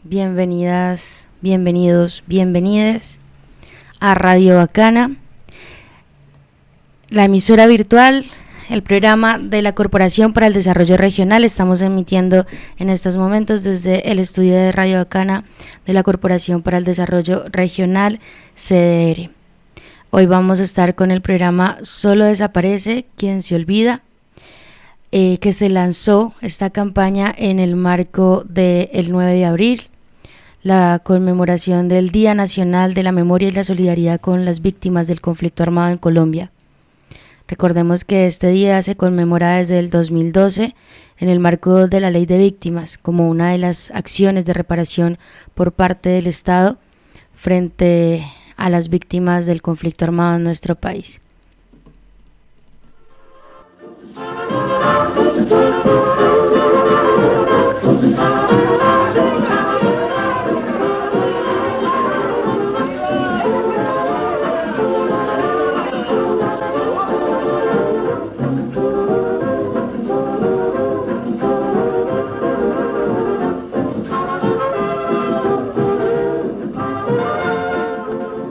bienvenidas, bienvenidos, bienvenides a Radio Bacana, la emisora virtual, el programa de la Corporación para el Desarrollo Regional. Estamos emitiendo en estos momentos desde el estudio de Radio Bacana de la Corporación para el Desarrollo Regional, CDR. Hoy vamos a estar con el programa Solo Desaparece Quien Se Olvida, que se lanzó esta campaña en el marco del 9 de abril, la conmemoración del Día Nacional de la Memoria y la Solidaridad con las Víctimas del Conflicto Armado en Colombia. Recordemos que este día se conmemora desde el 2012 en el marco de la Ley de Víctimas como una de las acciones de reparación por parte del Estado frente a las víctimas del conflicto armado en nuestro país.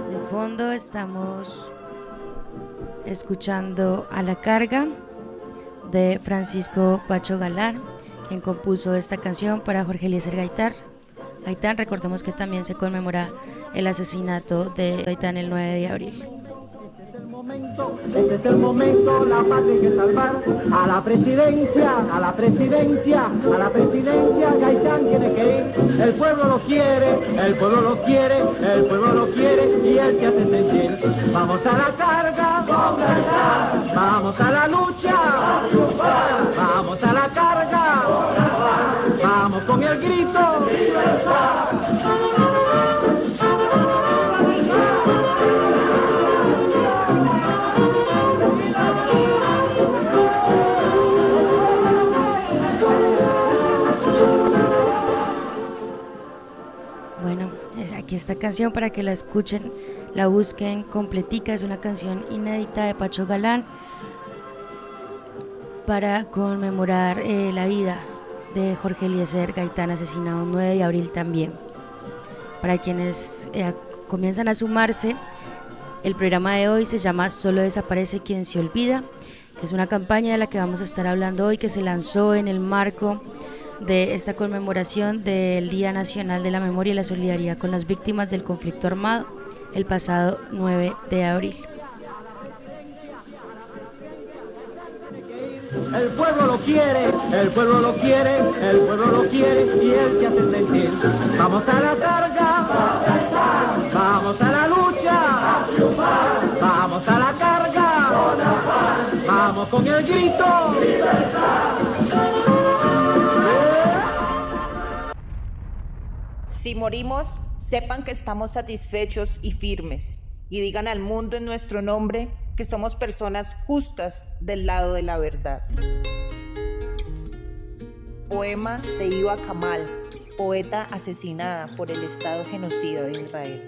De fondo estamos escuchando A la Carga de Francisco Pacho Galán, quien compuso esta canción para Jorge Eliezer Gaitán. Recordemos que también se conmemora el asesinato de Gaitán el 9 de abril. Este es el momento, la paz hay que salvar. A la presidencia, a la presidencia, a la presidencia, Gaitán tiene que ir. El pueblo lo quiere, el pueblo lo quiere, el pueblo lo quiere y él se hace sentir. Vamos a la carga, vamos a la lucha, vamos a la carga, vamos con el grito. Bueno, aquí esta canción para que la escuchen, la busquen completica, es una canción inédita de Pacho Galán para conmemorar la vida de Jorge Eliezer Gaitán, asesinado el 9 de abril también. Para quienes comienzan a sumarse, el programa de hoy se llama Solo Desaparece Quien Se Olvida, que es una campaña de la que vamos a estar hablando hoy, que se lanzó en el marco de esta conmemoración del Día Nacional de la Memoria y la Solidaridad con las Víctimas del Conflicto Armado el pasado 9 de abril. El pueblo lo quiere, el pueblo lo quiere, el pueblo lo quiere y él se hace sentir. Vamos a la carga, vamos a la lucha, vamos a la carga, vamos con el grito. Si morimos, sepan que estamos satisfechos y firmes, y digan al mundo en nuestro nombre que somos personas justas del lado de la verdad. Poema de Iva Kamal, poeta asesinada por el Estado genocida de Israel.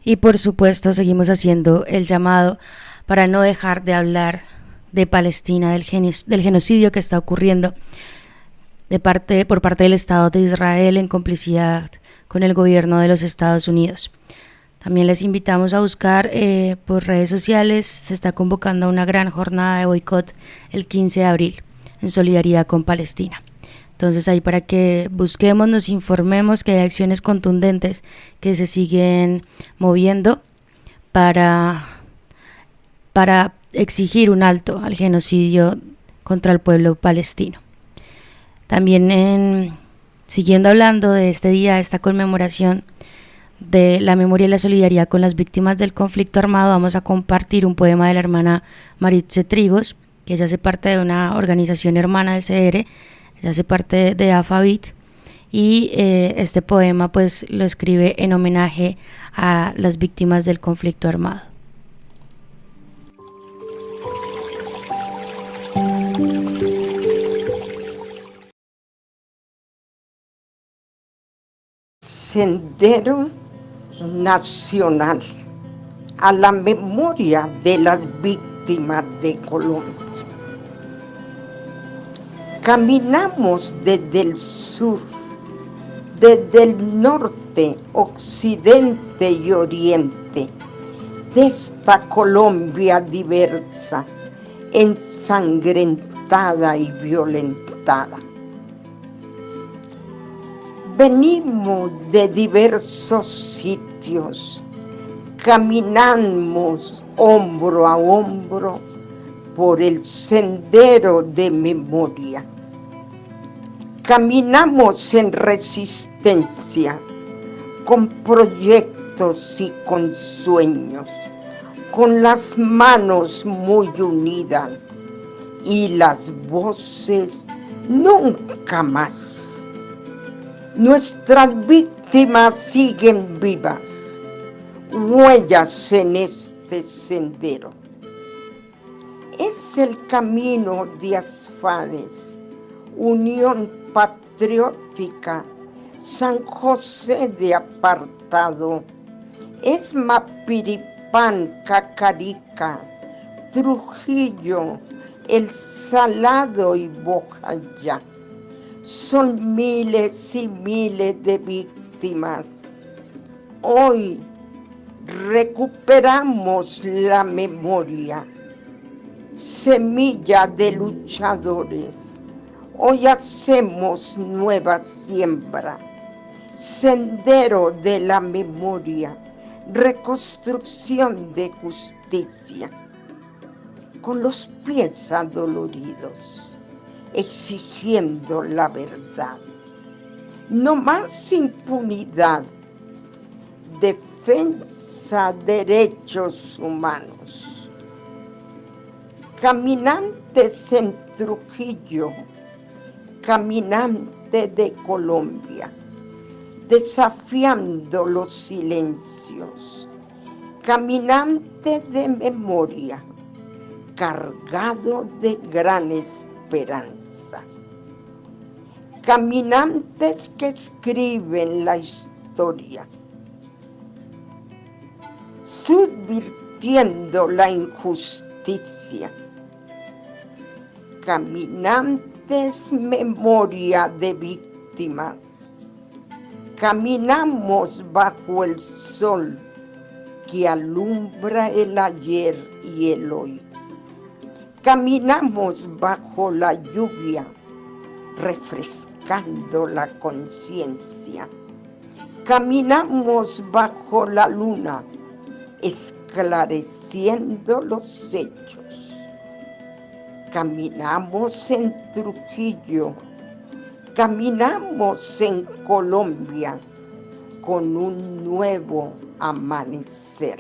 Y por supuesto seguimos haciendo el llamado para no dejar de hablar de Palestina, del genocidio que está ocurriendo por parte del Estado de Israel en complicidad con el gobierno de los Estados Unidos. También les invitamos a buscar por redes sociales, se está convocando a una gran jornada de boicot el 15 de abril en solidaridad con Palestina. Entonces ahí para que busquemos, nos informemos que hay acciones contundentes que se siguen moviendo para exigir un alto al genocidio contra el pueblo palestino. También siguiendo hablando de este día, de esta conmemoración de la memoria y la solidaridad con las víctimas del conflicto armado, vamos a compartir un poema de la hermana Maritze Trigos, que ella hace parte de una organización hermana de CDR, ella hace parte de AFABIT, y este poema pues lo escribe en homenaje a las víctimas del conflicto armado. Sendero Nacional a la memoria de las víctimas de Colombia. Caminamos desde el sur, desde el norte, occidente y oriente, de esta Colombia diversa, ensangrentada y violentada. Venimos de diversos sitios, caminamos hombro a hombro por el sendero de memoria. Caminamos en resistencia, con proyectos y con sueños, con las manos muy unidas y las voces nunca más. Nuestras víctimas siguen vivas, huellas en este sendero. Es el camino de Asfades, Unión Patriótica, San José de Apartado, es Mapiripán, Cacarica, Trujillo, El Salado y Bojayá. Son miles y miles de víctimas. Hoy recuperamos la memoria, semilla de luchadores. Hoy hacemos nueva siembra, sendero de la memoria, reconstrucción de justicia. Con los pies adoloridos, exigiendo la verdad. No más impunidad, defensa de derechos humanos. Caminantes en Trujillo, caminante de Colombia, desafiando los silencios, caminante de memoria, cargado de gran esperanza. Caminantes que escriben la historia, subvirtiendo la injusticia. Caminantes memoria de víctimas. Caminamos bajo el sol que alumbra el ayer y el hoy. Caminamos bajo la lluvia, refrescando la conciencia. Caminamos bajo la luna, esclareciendo los hechos. Caminamos en Trujillo, caminamos en Colombia con un nuevo amanecer.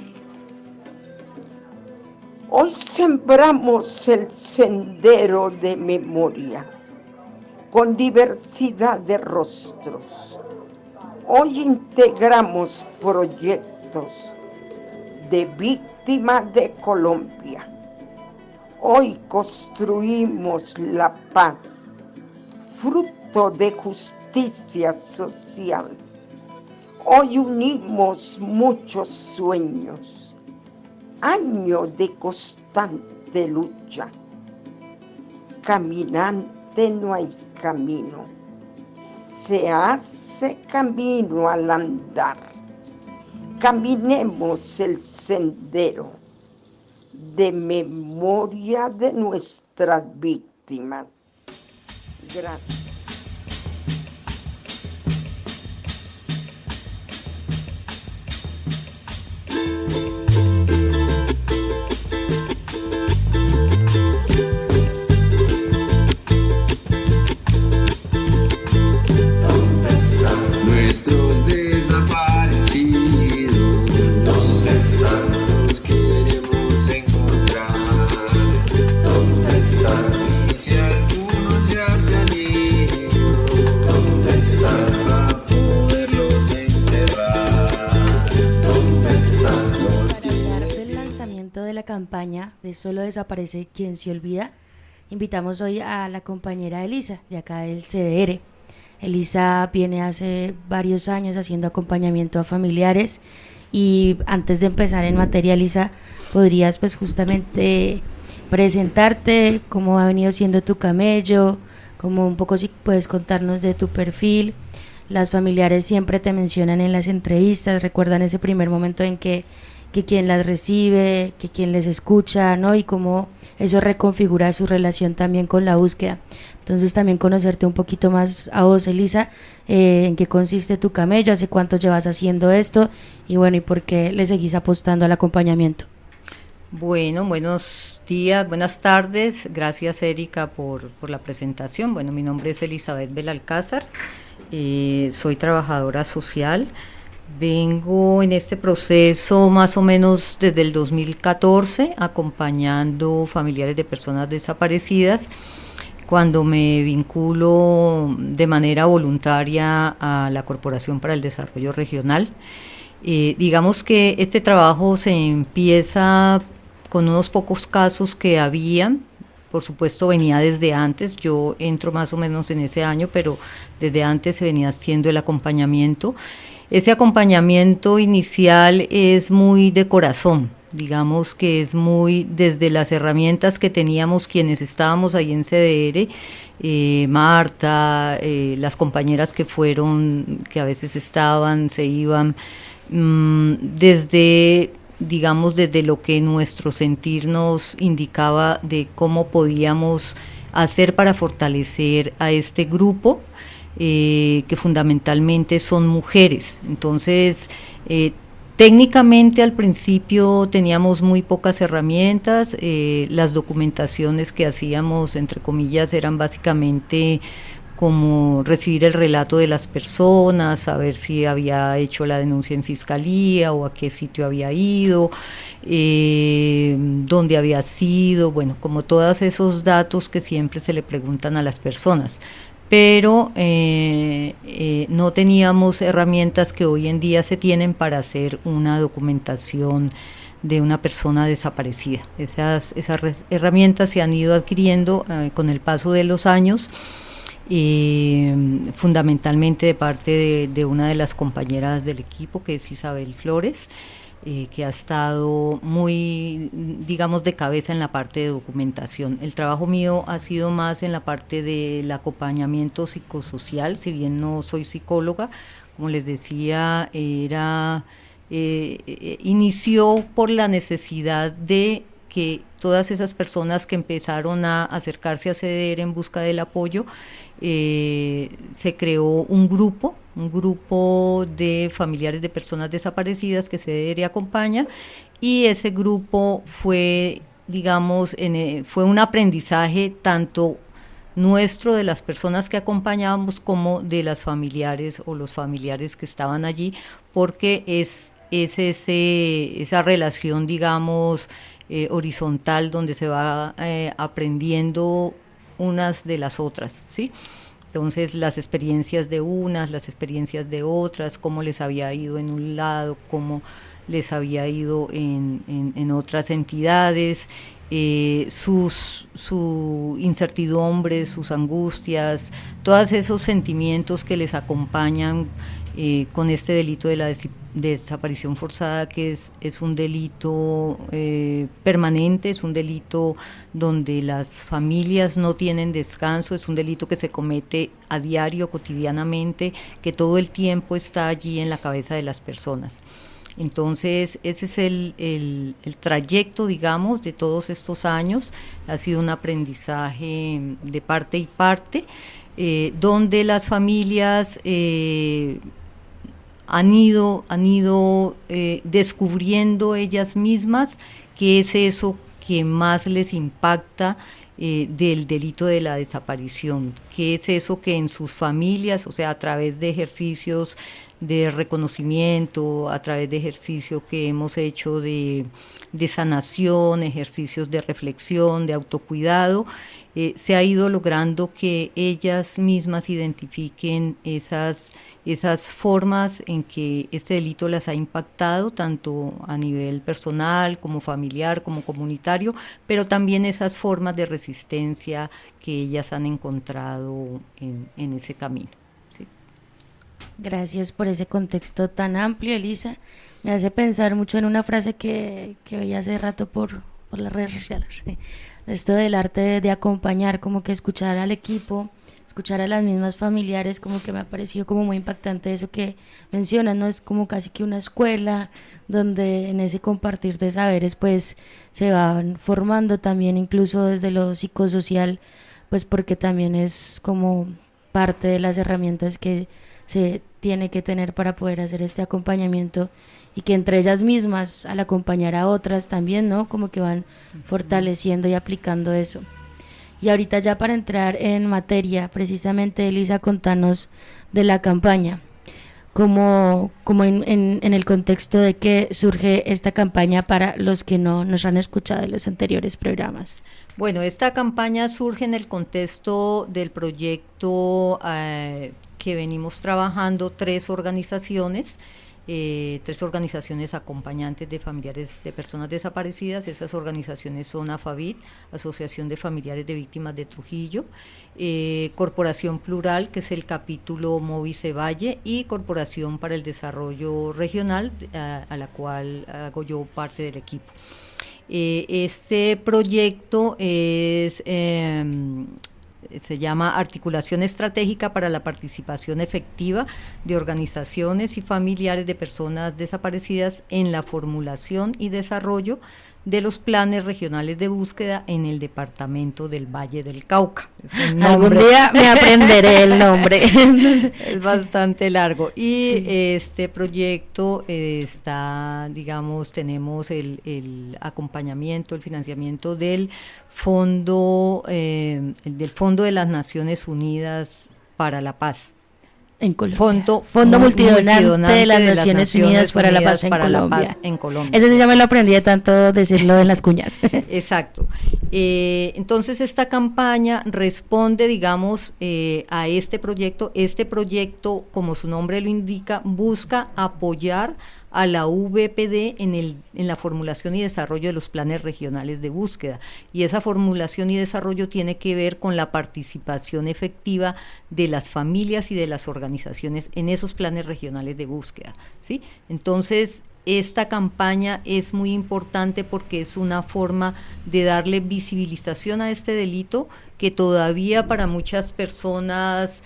Hoy sembramos el sendero de memoria con diversidad de rostros. Hoy integramos proyectos de víctimas de Colombia. Hoy construimos la paz, fruto de justicia social. Hoy unimos muchos sueños, año de constante lucha. Caminante no hay camino, se hace camino al andar. Caminemos el sendero de memoria de nuestras víctimas. Gracias. Campaña de Solo desaparece quien se olvida, invitamos hoy a la compañera Elisa de acá del CDR. Elisa viene hace varios años haciendo acompañamiento a familiares y antes de empezar en materia, Elisa, podrías pues justamente presentarte, cómo ha venido siendo tu camello, como un poco si puedes contarnos de tu perfil. Las familiares siempre te mencionan en las entrevistas, recuerdan ese primer momento en que quien las recibe, que quien les escucha, ¿no? Y cómo eso reconfigura su relación también con la búsqueda. Entonces también conocerte un poquito más a vos, Elisa, en qué consiste tu camello, hace cuánto llevas haciendo esto y bueno, y por qué le seguís apostando al acompañamiento. Bueno, buenos días, buenas tardes. Gracias, Erika, por la presentación. Bueno, mi nombre es Elizabeth Belalcázar, soy trabajadora social. Vengo en este proceso más o menos desde el 2014 acompañando familiares de personas desaparecidas. Cuando me vinculo de manera voluntaria a la Corporación para el Desarrollo Regional, digamos que este trabajo se empieza con unos pocos casos que habían. Por supuesto venía desde antes, yo entro más o menos en ese año, pero desde antes se venía haciendo el acompañamiento. Ese acompañamiento inicial es muy de corazón, digamos que es muy desde las herramientas que teníamos quienes estábamos ahí en CDR, Marta, las compañeras que fueron, que a veces estaban, se iban, desde lo que nuestro sentir nos indicaba de cómo podíamos hacer para fortalecer a este grupo, que fundamentalmente son mujeres. Entonces, técnicamente al principio teníamos muy pocas herramientas, las documentaciones que hacíamos, entre comillas, eran básicamente como recibir el relato de las personas, saber si había hecho la denuncia en fiscalía o a qué sitio había ido, dónde había sido, bueno, como todos esos datos que siempre se le preguntan a las personas. Pero no teníamos herramientas que hoy en día se tienen para hacer una documentación de una persona desaparecida. Esas herramientas se han ido adquiriendo con el paso de los años, fundamentalmente de parte de una de las compañeras del equipo, que es Isabel Flores, que ha estado muy, digamos, de cabeza en la parte de documentación. El trabajo mío ha sido más en la parte del acompañamiento psicosocial, si bien no soy psicóloga, como les decía, inició por la necesidad de que todas esas personas que empezaron a acercarse a CDR en busca del apoyo, se creó un grupo de familiares de personas desaparecidas que CDR acompaña, y ese grupo fue, digamos, fue un aprendizaje tanto nuestro, de las personas que acompañábamos, como de las familiares o los familiares que estaban allí, porque es esa relación, digamos, horizontal, donde se va aprendiendo unas de las otras, ¿sí? Entonces, las experiencias de unas, las experiencias de otras, cómo les había ido en un lado, cómo les había ido en otras entidades, su incertidumbre, sus angustias, todos esos sentimientos que les acompañan con este delito de la desaparición forzada, que es un delito permanente, es un delito donde las familias no tienen descanso, es un delito que se comete a diario, cotidianamente, que todo el tiempo está allí en la cabeza de las personas. Entonces, ese es el trayecto, digamos, de todos estos años. Ha sido un aprendizaje de parte y parte, donde las familias han ido descubriendo ellas mismas qué es eso que más les impacta del delito de la desaparición, qué es eso que en sus familias, o sea, a través de ejercicios de reconocimiento, a través de ejercicios que hemos hecho de sanación, ejercicios de reflexión, de autocuidado, se ha ido logrando que ellas mismas identifiquen esas formas en que este delito las ha impactado, tanto a nivel personal, como familiar, como comunitario, pero también esas formas de resistencia que ellas han encontrado en ese camino. ¿Sí? Gracias por ese contexto tan amplio, Elisa. Me hace pensar mucho en una frase que veía hace rato por las redes sociales, ¿sí? Esto del arte de acompañar, como que escuchar al equipo escuchar a las mismas familiares, como que me ha parecido como muy impactante eso que mencionan, ¿no? Es como casi que una escuela donde en ese compartir de saberes pues se van formando también incluso desde lo psicosocial, pues porque también es como parte de las herramientas que se tiene que tener para poder hacer este acompañamiento, y que entre ellas mismas, al acompañar a otras también, ¿no? Como que van fortaleciendo y aplicando eso. Y ahorita ya para entrar en materia, precisamente, Elisa, contanos de la campaña, como en el contexto de que surge esta campaña para los que no nos han escuchado en los anteriores programas. Bueno, esta campaña surge en el contexto del proyecto que venimos trabajando tres organizaciones acompañantes de familiares de personas desaparecidas. Esas organizaciones son AFAVIT, Asociación de Familiares de Víctimas de Trujillo, Corporación Plural, que es el capítulo Movice Valle, y Corporación para el Desarrollo Regional, a la cual hago yo parte del equipo. Este proyecto se llama Articulación Estratégica para la Participación Efectiva de Organizaciones y Familiares de Personas Desaparecidas en la formulación y desarrollo de los planes regionales de búsqueda en el departamento del Valle del Cauca. Algún día me aprenderé el nombre. Es bastante largo. Y sí, este proyecto está, digamos, tenemos el acompañamiento, el financiamiento del Fondo de las Naciones Unidas para la Paz. En Colombia. Fondo multidonante de las Naciones Unidas para la Paz en Colombia. Ese sí ya me lo aprendí de tanto decirlo en las cuñas. Exacto. Entonces esta campaña responde, digamos, a este proyecto. Este proyecto, como su nombre lo indica, busca apoyar a la VPD en la formulación y desarrollo de los planes regionales de búsqueda, y esa formulación y desarrollo tiene que ver con la participación efectiva de las familias y de las organizaciones en esos planes regionales de búsqueda, ¿sí? Entonces, esta campaña es muy importante porque es una forma de darle visibilización a este delito que todavía para muchas personas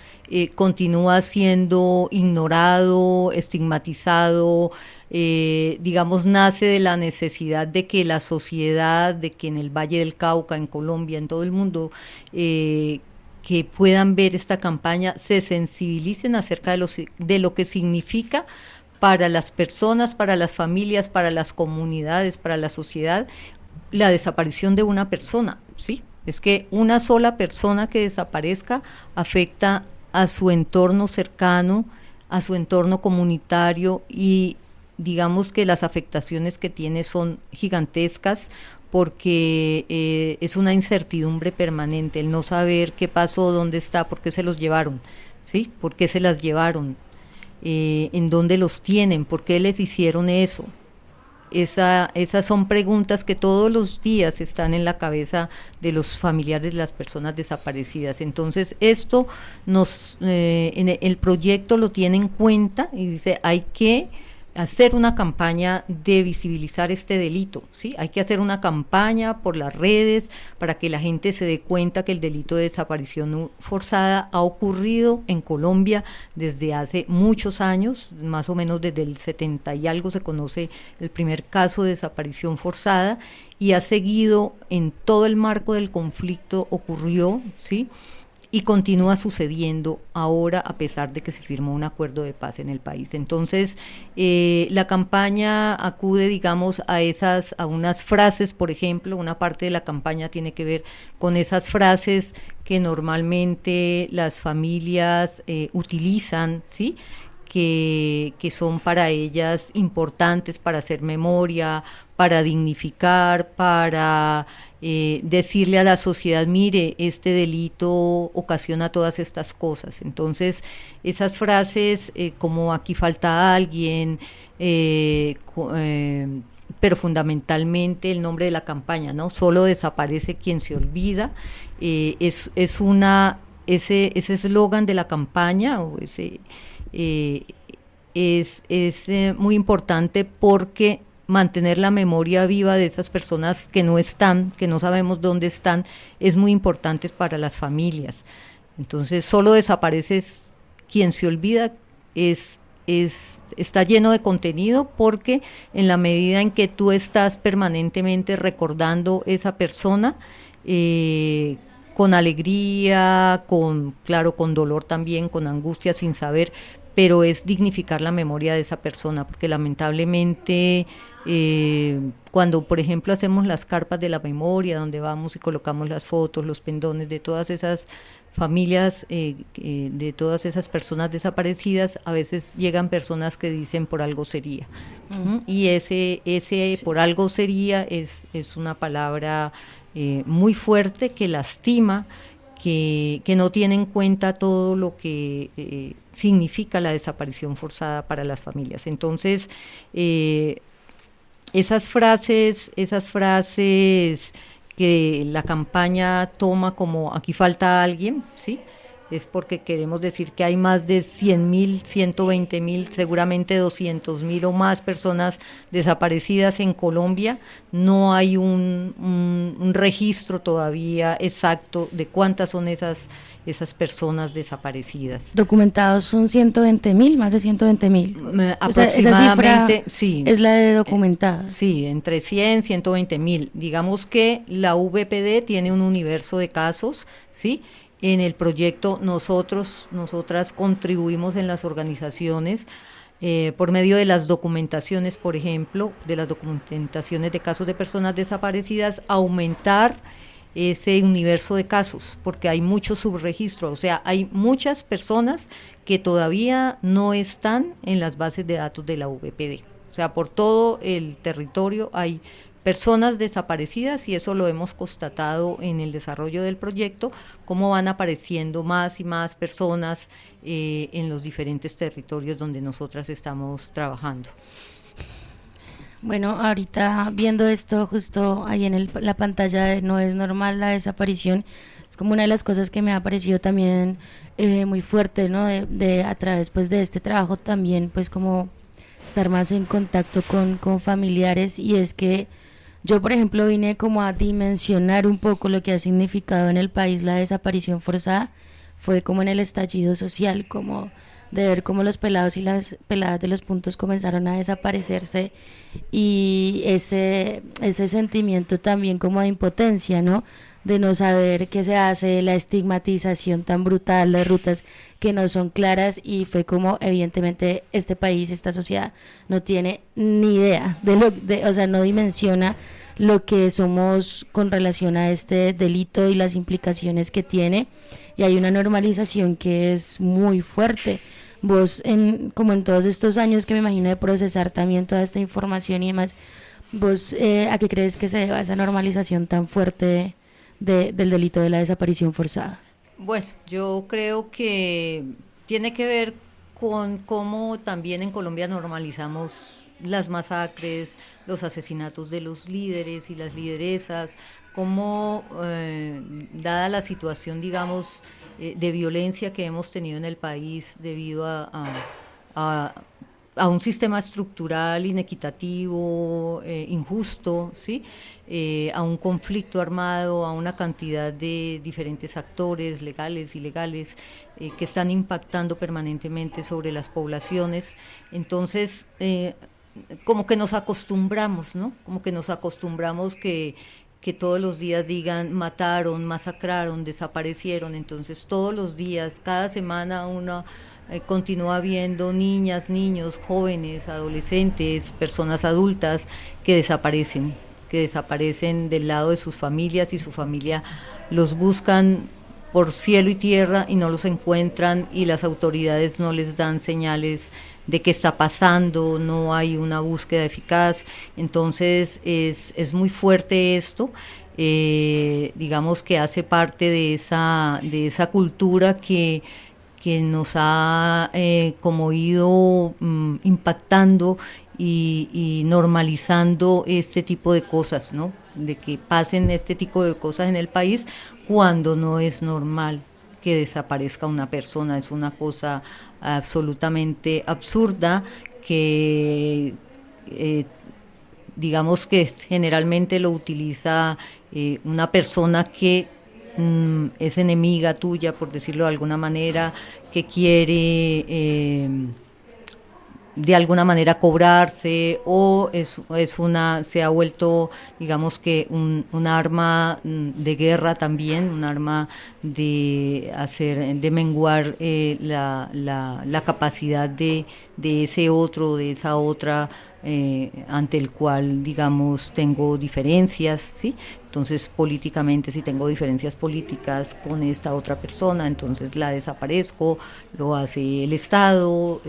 continúa siendo ignorado, estigmatizado, digamos, nace de la necesidad de que la sociedad, de que en el Valle del Cauca, en Colombia, en todo el mundo, que puedan ver esta campaña, se sensibilicen acerca de lo que significa para las personas, para las familias, para las comunidades, para la sociedad, la desaparición de una persona, ¿sí? Es que una sola persona que desaparezca afecta a su entorno cercano, a su entorno comunitario, y digamos que las afectaciones que tiene son gigantescas, porque es una incertidumbre permanente, el no saber qué pasó, dónde está, por qué se los llevaron, ¿sí? ¿Por qué se las llevaron? ¿En dónde los tienen? ¿Por qué les hicieron eso? Esas son preguntas que todos los días están en la cabeza de los familiares de las personas desaparecidas. Entonces esto el proyecto lo tiene en cuenta y dice, hay que hacer una campaña de visibilizar este delito, ¿sí? Hay que hacer una campaña por las redes para que la gente se dé cuenta que el delito de desaparición forzada ha ocurrido en Colombia desde hace muchos años, más o menos desde el 70 y algo se conoce el primer caso de desaparición forzada, y ha seguido en todo el marco del conflicto, ocurrió, ¿sí? Y continúa sucediendo ahora a pesar de que se firmó un acuerdo de paz en el país. Entonces, la campaña acude, digamos, a unas frases, por ejemplo, una parte de la campaña tiene que ver con esas frases que normalmente las familias utilizan, ¿sí? Que son para ellas importantes para hacer memoria, para dignificar, para decirle a la sociedad, mire, este delito ocasiona todas estas cosas. Entonces, esas frases como aquí falta alguien, pero fundamentalmente el nombre de la campaña, ¿no? Solo desaparece quien se olvida, ese eslogan de la campaña, o es muy importante porque mantener la memoria viva de esas personas que no están, que no sabemos dónde están, es muy importante para las familias. Entonces solo desapareces quien se olvida, está lleno de contenido, porque en la medida en que tú estás permanentemente recordando esa persona, con alegría, claro, con dolor también, con angustia, sin saber, pero es dignificar la memoria de esa persona, porque lamentablemente cuando por ejemplo hacemos las carpas de la memoria, donde vamos y colocamos las fotos, los pendones de todas esas familias, de todas esas personas desaparecidas, a veces llegan personas que dicen por algo sería. Y ese sí, por algo sería es una palabra muy fuerte, que lastima, que no tiene en cuenta todo lo que significa la desaparición forzada para las familias. Entonces, esas frases que la campaña toma como aquí falta alguien, ¿sí? Es porque queremos decir que hay más de 100.000, 120.000, seguramente 200.000 o más personas desaparecidas en Colombia. No hay un registro todavía exacto de cuántas son esas personas desaparecidas. Documentados son 120.000, más de 120.000. Aproximadamente, o sea, esa cifra sí. Es la de documentadas. Sí, entre 100 y 120.000. Digamos que la VPD tiene un universo de casos, ¿sí? En el proyecto nosotras contribuimos en las organizaciones por medio de las documentaciones, por ejemplo, de las documentaciones de casos de personas desaparecidas, aumentar ese universo de casos, porque hay mucho subregistro, o sea, hay muchas personas que todavía no están en las bases de datos de la VPD. O sea, por todo el territorio hay personas desaparecidas, y eso lo hemos constatado en el desarrollo del proyecto, cómo van apareciendo más y más personas en los diferentes territorios donde nosotras estamos trabajando. Bueno, ahorita viendo esto justo ahí en la pantalla de No es normal la desaparición, es como una de las cosas que me ha parecido también muy fuerte, ¿no? De a través pues de este trabajo también pues como estar más en contacto con familiares, y es que yo, por ejemplo, vine como a dimensionar un poco lo que ha significado en el país la desaparición forzada. Fue como en el estallido social, como de ver cómo los pelados y las peladas de los puntos comenzaron a desaparecerse, y ese sentimiento también como de impotencia, ¿no? De no saber qué se hace, la estigmatización tan brutal, las rutas que no son claras, y fue como evidentemente este país, esta sociedad no tiene ni idea o sea, no dimensiona lo que somos con relación a este delito y las implicaciones que tiene, y hay una normalización que es muy fuerte. Vos, como en todos estos años que me imagino de procesar también toda esta información y demás, vos, ¿a qué crees que se deba esa normalización tan fuerte del delito de la desaparición forzada? Bueno, yo creo que tiene que ver con cómo también en Colombia normalizamos las masacres, los asesinatos de los líderes y las lideresas, cómo dada la situación, digamos, de violencia que hemos tenido en el país debido a un sistema estructural inequitativo, injusto, ¿sí? A un conflicto armado, a una cantidad de diferentes actores legales, ilegales, que están impactando permanentemente sobre las poblaciones. Entonces, como que nos acostumbramos, ¿no? Como que nos acostumbramos que todos los días digan mataron, masacraron, desaparecieron. Entonces todos los días, cada semana uno continúa viendo niñas, niños, jóvenes, adolescentes, personas adultas que desaparecen del lado de sus familias, y su familia los buscan por cielo y tierra y no los encuentran, y las autoridades no les dan señales de qué está pasando, no hay una búsqueda eficaz. Entonces es muy fuerte esto, digamos que hace parte de esa cultura que nos ha como ido impactando y normalizando este tipo de cosas, ¿no? De que pasen este tipo de cosas en el país cuando no es normal que desaparezca una persona. Es una cosa absolutamente absurda que digamos que generalmente lo utiliza una persona que es enemiga tuya, por decirlo de alguna manera, que quiere de alguna manera cobrarse, o se ha vuelto, digamos que un arma de guerra también, un arma de menguar la capacidad de ese otro, de esa otra, ante el cual, digamos, tengo diferencias, ¿sí? Entonces, políticamente, si tengo diferencias políticas con esta otra persona, entonces la desaparezco, lo hace el Estado,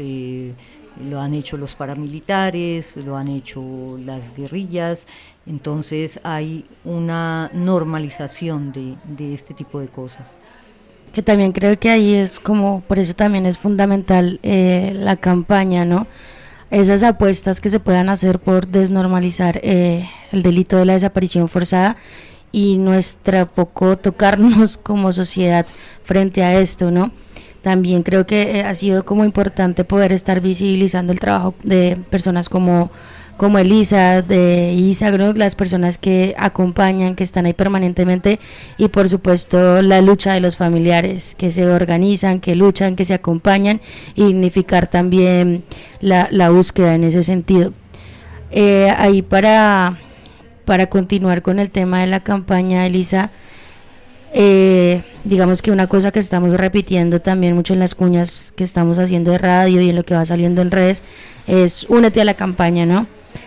lo han hecho los paramilitares, lo han hecho las guerrillas, entonces hay una normalización de este tipo de cosas. Que también creo que ahí es como, por eso también es fundamental la campaña, ¿no? Esas apuestas que se puedan hacer por desnormalizar el delito de la desaparición forzada y nuestra poco tocarnos como sociedad frente a esto, ¿no? También creo que ha sido como importante poder estar visibilizando el trabajo de personas como Elisa, de Isa, ¿no? Las personas que acompañan, que están ahí permanentemente, y por supuesto la lucha de los familiares que se organizan, que luchan, que se acompañan, y dignificar también la búsqueda en ese sentido. Ahí para continuar con el tema de la campaña, Elisa, digamos que una cosa que estamos repitiendo también mucho en las cuñas que estamos haciendo de radio y en lo que va saliendo en redes es únete a la campaña, ¿no?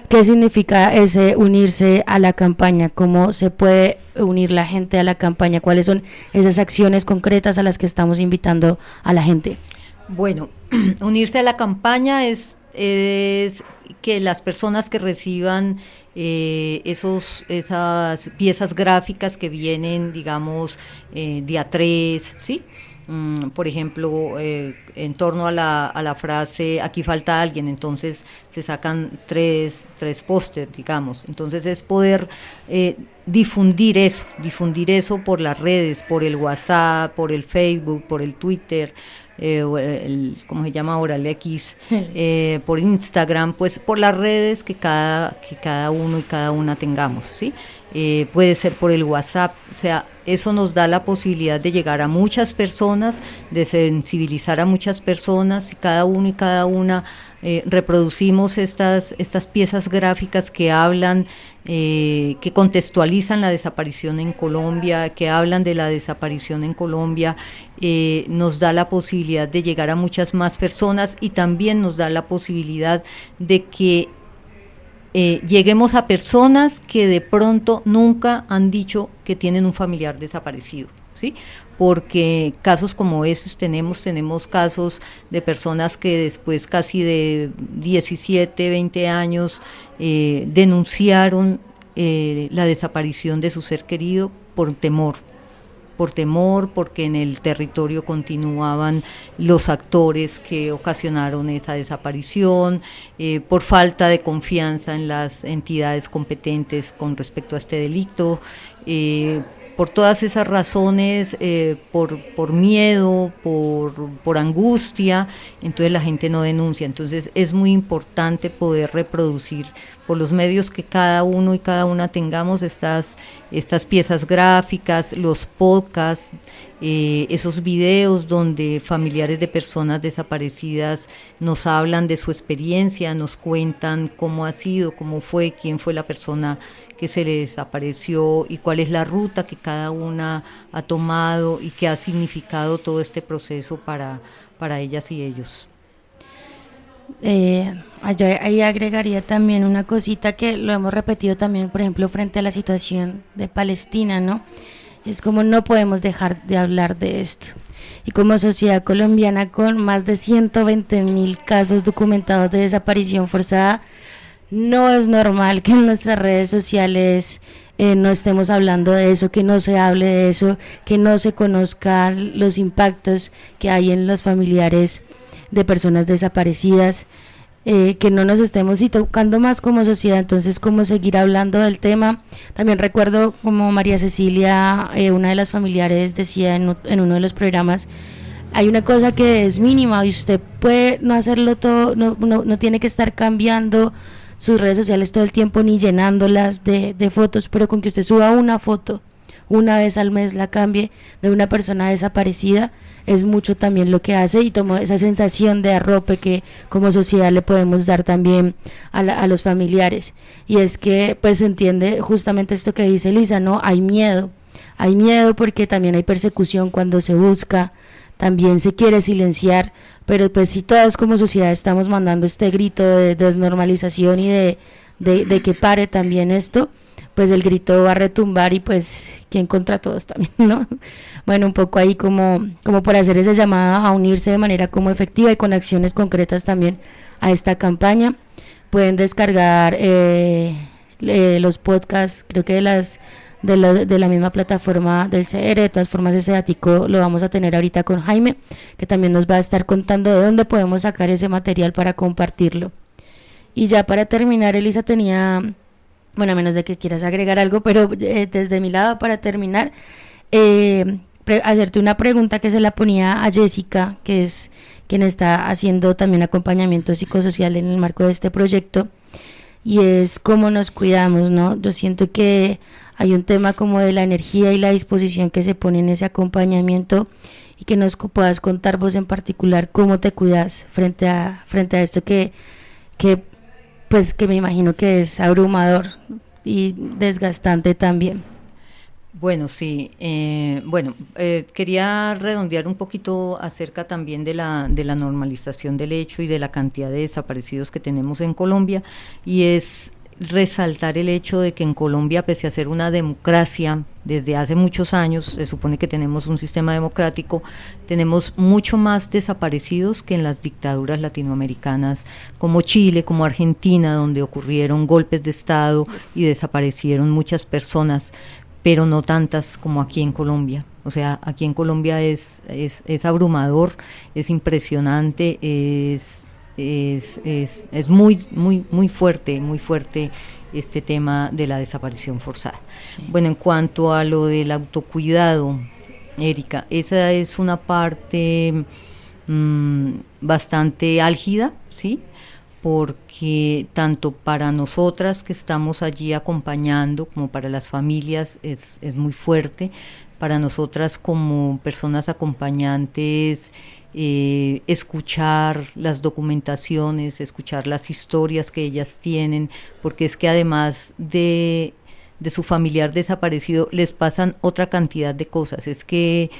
¿Qué significa ese unirse a la campaña? ¿Cómo se puede unir la gente a la campaña? ¿Cuáles son esas acciones concretas a las que estamos invitando a la gente? Bueno, unirse a la campaña es que las personas que reciban esas piezas gráficas que vienen, digamos, de A3, ¿sí? Por ejemplo, en torno a la frase aquí falta alguien, entonces se sacan tres póster, digamos. Entonces es poder difundir eso por las redes, por el WhatsApp, por el Facebook, por el Twitter, ¿cómo se llama ahora? El X, por Instagram, pues por las redes que cada uno y cada una tengamos, ¿sí? Puede ser por el WhatsApp, o sea, eso nos da la posibilidad de llegar a muchas personas, de sensibilizar a muchas personas, y cada uno y cada una reproducimos estas piezas gráficas que hablan, que contextualizan la desaparición en Colombia, que hablan de la desaparición en Colombia, nos da la posibilidad de llegar a muchas más personas, y también nos da la posibilidad de que lleguemos a personas que de pronto nunca han dicho que tienen un familiar desaparecido, ¿sí? Porque casos como esos tenemos casos de personas que después casi de 17, 20 años denunciaron la desaparición de su ser querido por temor, porque en el territorio continuaban los actores que ocasionaron esa desaparición, por falta de confianza en las entidades competentes con respecto a este delito, por todas esas razones, por miedo, por angustia, entonces la gente no denuncia. Entonces es muy importante poder reproducir por los medios que cada uno y cada una tengamos estas piezas gráficas, los podcasts, esos videos donde familiares de personas desaparecidas nos hablan de su experiencia, nos cuentan cómo ha sido, cómo fue, quién fue la persona que se le desapareció y cuál es la ruta que cada una ha tomado y qué ha significado todo este proceso para ellas y ellos. Yo ahí agregaría también una cosita que lo hemos repetido también, por ejemplo, frente a la situación de Palestina, ¿no? Es como no podemos dejar de hablar de esto. Y como sociedad colombiana con más de 120.000 casos documentados de desaparición forzada, no es normal que en nuestras redes sociales no estemos hablando de eso, que no se hable de eso, que no se conozcan los impactos que hay en los familiares de personas desaparecidas, que no nos estemos tocando más como sociedad. Entonces, cómo seguir hablando del tema. También recuerdo como María Cecilia, una de las familiares, decía en uno de los programas, hay una cosa que es mínima y usted puede no hacerlo todo, no tiene que estar cambiando sus redes sociales todo el tiempo ni llenándolas de fotos, pero con que usted suba una foto una vez al mes la cambie de una persona desaparecida, es mucho también lo que hace, y tomo esa sensación de arrope que como sociedad le podemos dar también a los familiares. Y es que pues se entiende justamente esto que dice Elisa, ¿no? Hay miedo porque también hay persecución cuando se busca, también se quiere silenciar, pero pues si todas como sociedad estamos mandando este grito de desnormalización y de que pare también esto, pues el grito va a retumbar, y pues quién contra todos también, ¿no? Bueno, un poco ahí como por hacer esa llamada a unirse de manera como efectiva y con acciones concretas también a esta campaña. Pueden descargar los podcasts, creo que de la misma plataforma del CR. De todas formas, ese datico lo vamos a tener ahorita con Jaime, que también nos va a estar contando de dónde podemos sacar ese material para compartirlo. Y ya para terminar, Elisa, tenía, bueno, a menos de que quieras agregar algo, pero desde mi lado, para terminar, hacerte una pregunta que se la ponía a Jessica, que es quien está haciendo también acompañamiento psicosocial en el marco de este proyecto, y es cómo nos cuidamos, ¿no? Yo siento que hay un tema como de la energía y la disposición que se pone en ese acompañamiento, y que nos puedas contar vos en particular cómo te cuidas frente a esto que pues que me imagino que es abrumador y desgastante también. Bueno, sí, quería redondear un poquito acerca también de la normalización del hecho y de la cantidad de desaparecidos que tenemos en Colombia, y es resaltar el hecho de que en Colombia, pese a ser una democracia desde hace muchos años, se supone que tenemos un sistema democrático, tenemos mucho más desaparecidos que en las dictaduras latinoamericanas como Chile, como Argentina, donde ocurrieron golpes de Estado y desaparecieron muchas personas, pero no tantas como aquí en Colombia. O sea, aquí en Colombia es abrumador, es impresionante, es muy fuerte este tema de la desaparición forzada. Sí. Bueno, en cuanto a lo del autocuidado, Erika, esa es una parte bastante álgida, ¿sí? Porque tanto para nosotras que estamos allí acompañando como para las familias es muy fuerte. Para nosotras como personas acompañantes, escuchar las documentaciones, escuchar las historias que ellas tienen, porque es que además de su familiar desaparecido les pasan otra cantidad de cosas. Es que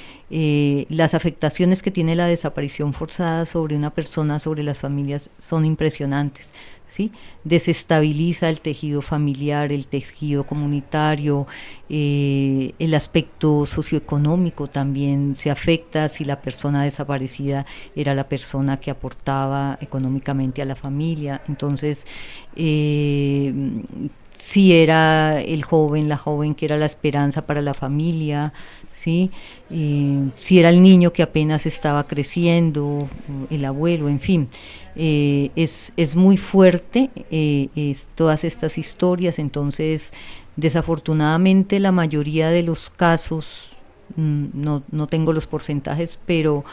las afectaciones que tiene la desaparición forzada sobre una persona, sobre las familias, son impresionantes, ¿sí? Desestabiliza el tejido familiar, el tejido comunitario, el aspecto socioeconómico también se afecta si la persona desaparecida era la persona que aportaba económicamente a la familia. Entonces, si era el joven, la joven que era la esperanza para la familia, ¿sí? Si era el niño que apenas estaba creciendo, el abuelo, en fin, es muy fuerte todas estas historias. Entonces, desafortunadamente la mayoría de los casos, no tengo los porcentajes, pero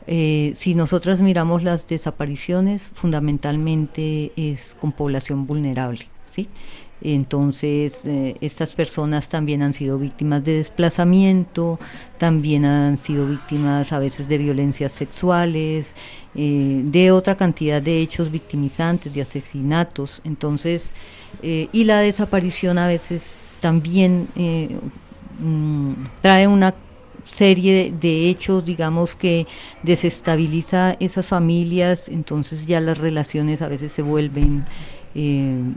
si nosotras miramos las desapariciones, fundamentalmente es con población vulnerable, ¿sí? Entonces, estas personas también han sido víctimas de desplazamiento, también han sido víctimas a veces de violencias sexuales, de otra cantidad de hechos victimizantes, de asesinatos. Entonces, y la desaparición a veces también trae una serie de hechos, digamos, que desestabiliza esas familias. Entonces ya las relaciones a veces se vuelven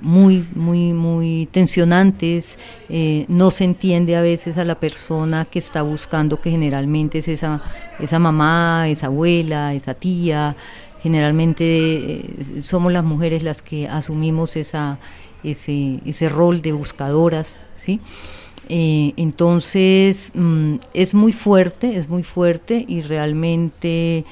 muy tensionantes, no se entiende a veces a la persona que está buscando, que generalmente es esa mamá, esa abuela, esa tía. Generalmente somos las mujeres las que asumimos ese rol de buscadoras, ¿sí? Entonces es muy fuerte y realmente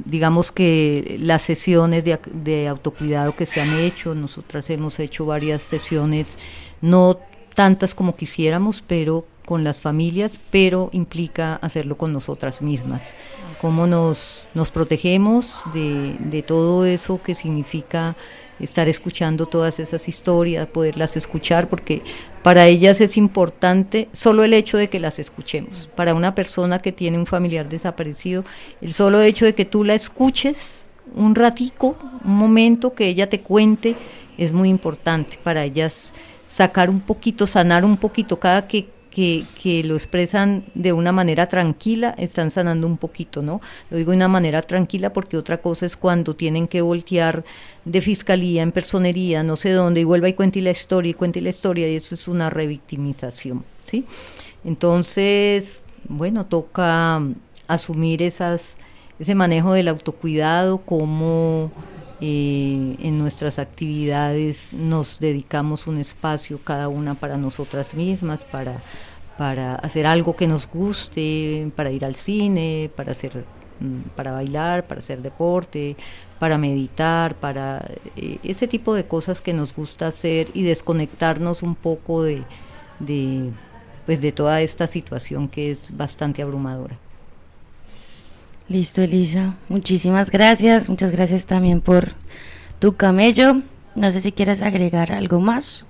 digamos que las sesiones de autocuidado que se han hecho, nosotras hemos hecho varias sesiones, no tantas como quisiéramos, pero con las familias, pero implica hacerlo con nosotras mismas. Cómo nos protegemos de todo eso que significa estar escuchando todas esas historias, poderlas escuchar, porque para ellas es importante solo el hecho de que las escuchemos. Para una persona que tiene un familiar desaparecido, el solo hecho de que tú la escuches un ratico, un momento, que ella te cuente, es muy importante para ellas sacar un poquito, sanar un poquito. Cada que lo expresan de una manera tranquila, están sanando un poquito, ¿no? Lo digo de una manera tranquila porque otra cosa es cuando tienen que voltear de fiscalía en personería, no sé dónde, y vuelva y cuente la historia, y eso es una revictimización, ¿sí? Entonces, bueno, toca asumir ese manejo del autocuidado, como en nuestras actividades nos dedicamos un espacio cada una para nosotras mismas, para hacer algo que nos guste, para ir al cine, para bailar, para hacer deporte, para meditar, para ese tipo de cosas que nos gusta hacer y desconectarnos un poco de toda esta situación que es bastante abrumadora. Listo, Elisa, muchísimas gracias, muchas gracias también por tu camello. No sé si quieres agregar algo más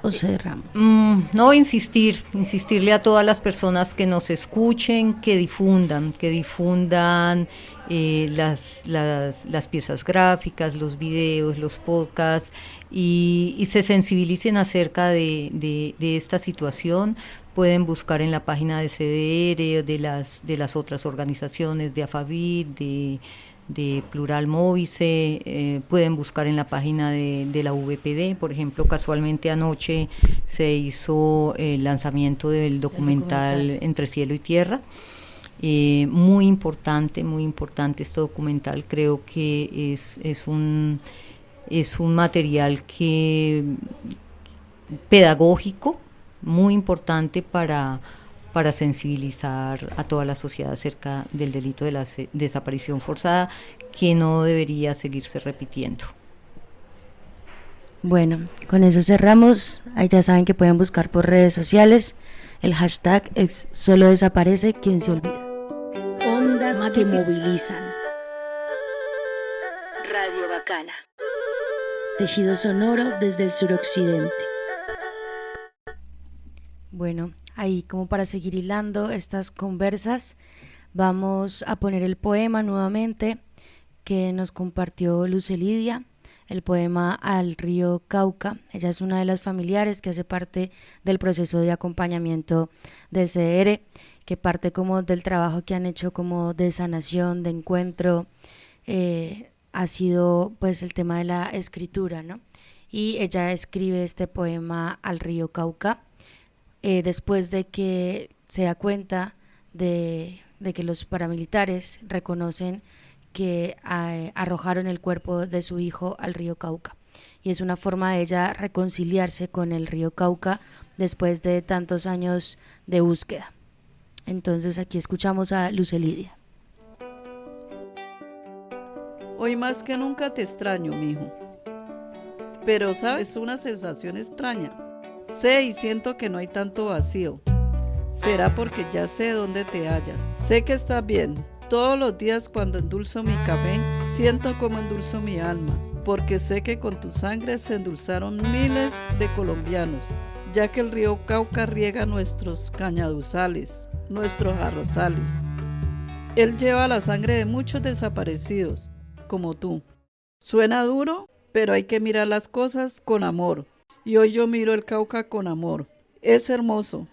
o cerramos. No, insistirle a todas las personas que nos escuchen, que difundan las piezas gráficas, los videos, los podcasts, y se sensibilicen acerca de esta situación. Pueden buscar en la página de CDR, de las otras organizaciones, de AFAVID, de Plural Móvice, pueden buscar en la página de la VPD. Por ejemplo, casualmente anoche se hizo el lanzamiento del documental Entre Cielo y Tierra. Muy importante este documental. Creo que es un material pedagógico, muy importante para sensibilizar a toda la sociedad acerca del delito de la desaparición forzada, que no debería seguirse repitiendo. Bueno, con eso cerramos. Ahí ya saben que pueden buscar por redes sociales. El hashtag es solo desaparece quien se olvida. Ondas que movilizan. Radio Bacana. Tejido sonoro desde el suroccidente. Bueno, ahí como para seguir hilando estas conversas, vamos a poner el poema nuevamente que nos compartió Luz Elidia, el poema Al río Cauca. Ella es una de las familiares que hace parte del proceso de acompañamiento del CDR, que parte como del trabajo que han hecho como de sanación, de encuentro, ha sido pues el tema de la escritura, ¿no? Y ella escribe este poema Al río Cauca, después de que se da cuenta de que los paramilitares reconocen que arrojaron el cuerpo de su hijo al río Cauca, y es una forma de ella reconciliarse con el río Cauca después de tantos años de búsqueda. Entonces aquí escuchamos a Luz Elidia. Hoy más que nunca te extraño, mijo, pero sabes, es una sensación extraña. Sé y siento que no hay tanto vacío. Será porque ya sé dónde te hallas. Sé que estás bien. Todos los días cuando endulzo mi café, siento como endulzo mi alma, porque sé que con tu sangre se endulzaron miles de colombianos, ya que el río Cauca riega nuestros cañaduzales, nuestros arrozales. Él lleva la sangre de muchos desaparecidos, como tú. Suena duro, pero hay que mirar las cosas con amor. Y hoy yo miro el Cauca con amor. Es hermoso,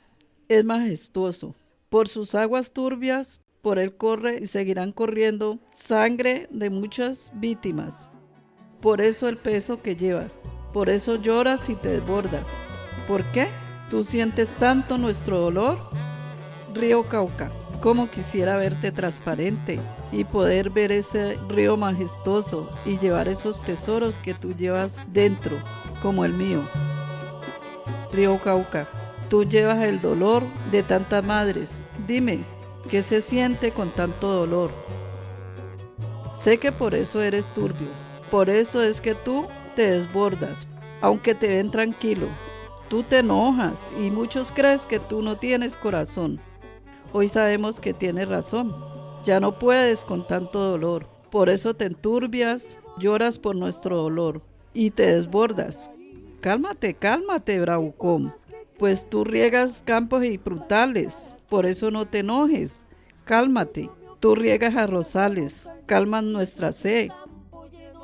es majestuoso. Por sus aguas turbias, por él corre y seguirán corriendo sangre de muchas víctimas. Por eso el peso que llevas, por eso lloras y te desbordas. ¿Por qué? ¿Tú sientes tanto nuestro dolor? Río Cauca, cómo quisiera verte transparente y poder ver ese río majestuoso y llevar esos tesoros que tú llevas dentro, como el mío. Río Cauca, tú llevas el dolor de tantas madres. Dime, ¿qué se siente con tanto dolor? Sé que por eso eres turbio, por eso es que tú te desbordas, aunque te ven tranquilo. Tú te enojas y muchos crees que tú no tienes corazón. Hoy sabemos que tienes razón, ya no puedes con tanto dolor, por eso te enturbias Lloras por nuestro dolor y te desbordas. Cálmate, cálmate, bravucón, pues tú riegas campos y frutales, por eso no te enojes. Cálmate, tú riegas arrozales, calmas nuestra sed.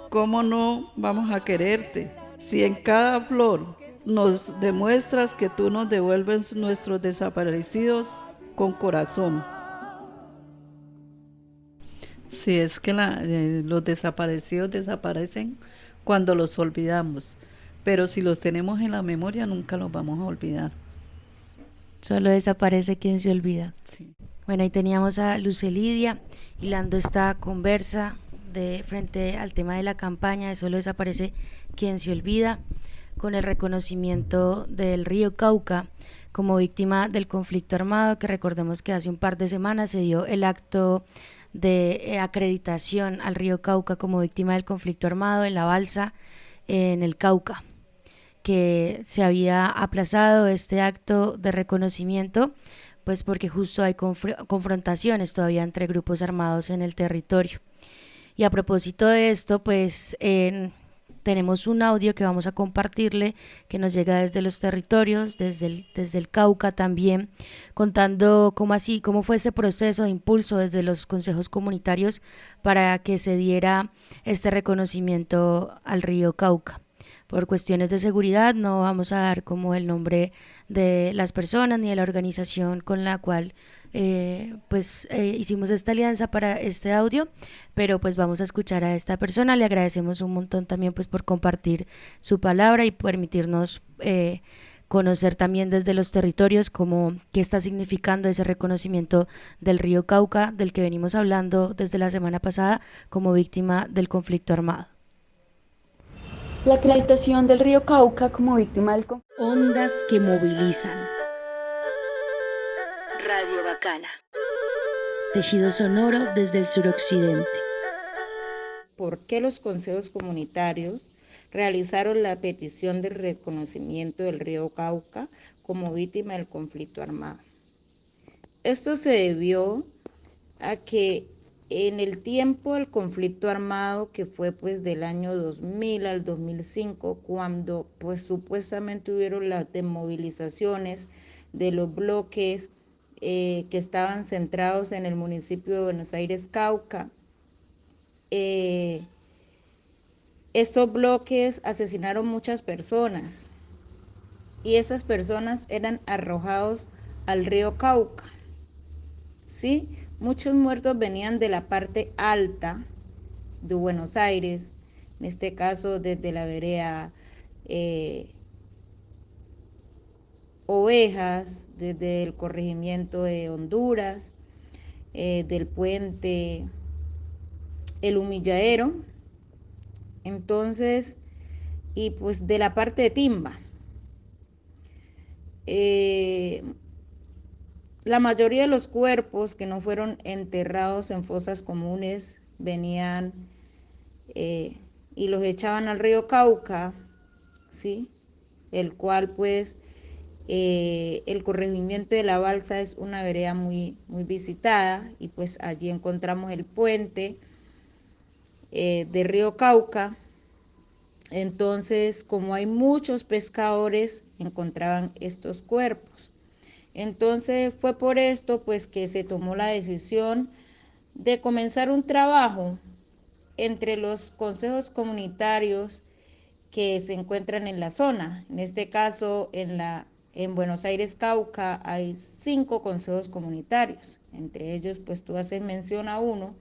¿Cómo no vamos a quererte si en cada flor nos demuestras que tú nos devuelves nuestros desaparecidos con corazón? Si es que los desaparecidos desaparecen cuando los olvidamos, pero si los tenemos en la memoria nunca los vamos a olvidar. Solo desaparece quien se olvida. Sí. Bueno, ahí teníamos a Lucelidia hilando esta conversa frente al tema de la campaña de Solo desaparece quien se olvida, con el reconocimiento del río Cauca como víctima del conflicto armado, que recordemos que hace un par de semanas se dio el acto de acreditación al río Cauca como víctima del conflicto armado en la balsa en el Cauca, que se había aplazado este acto de reconocimiento pues porque justo hay confrontaciones todavía entre grupos armados en el territorio. Y a propósito de esto, pues tenemos un audio que vamos a compartirle, que nos llega desde los territorios, desde el Cauca también, contando cómo fue ese proceso de impulso desde los consejos comunitarios para que se diera este reconocimiento al río Cauca. Por cuestiones de seguridad no vamos a dar como el nombre de las personas ni de la organización con la cual hicimos esta alianza para este audio, pero pues vamos a escuchar a esta persona. Le agradecemos un montón también pues por compartir su palabra y permitirnos conocer también desde los territorios qué está significando ese reconocimiento del río Cauca, del que venimos hablando desde la semana pasada, como víctima del conflicto armado. La acreditación del río Cauca como víctima del conflicto. Ondas que movilizan. Radio Bacana. Tejido sonoro desde el suroccidente. ¿Por qué los consejos comunitarios realizaron la petición de reconocimiento del río Cauca como víctima del conflicto armado? Esto se debió a que en el tiempo del conflicto armado, que fue pues del año 2000 al 2005, cuando pues supuestamente hubieron las desmovilizaciones de los bloques que estaban centrados en el municipio de Buenos Aires, Cauca, estos bloques asesinaron muchas personas y esas personas eran arrojados al río Cauca, ¿sí? Muchos muertos venían de la parte alta de Buenos Aires, en este caso desde la vereda Ovejas, desde el corregimiento de Honduras, del puente El Humilladero, entonces, y pues de la parte de Timba. La mayoría de los cuerpos que no fueron enterrados en fosas comunes venían y los echaban al río Cauca, ¿sí? El cual pues el corregimiento de La Balsa es una vereda muy visitada y pues allí encontramos el puente de río Cauca. Entonces, como hay muchos pescadores, encontraban estos cuerpos. Entonces fue por esto pues que se tomó la decisión de comenzar un trabajo entre los consejos comunitarios que se encuentran en la zona. En este caso, en Buenos Aires, Cauca, hay 5 consejos comunitarios. Entre ellos, pues tú haces mención a uno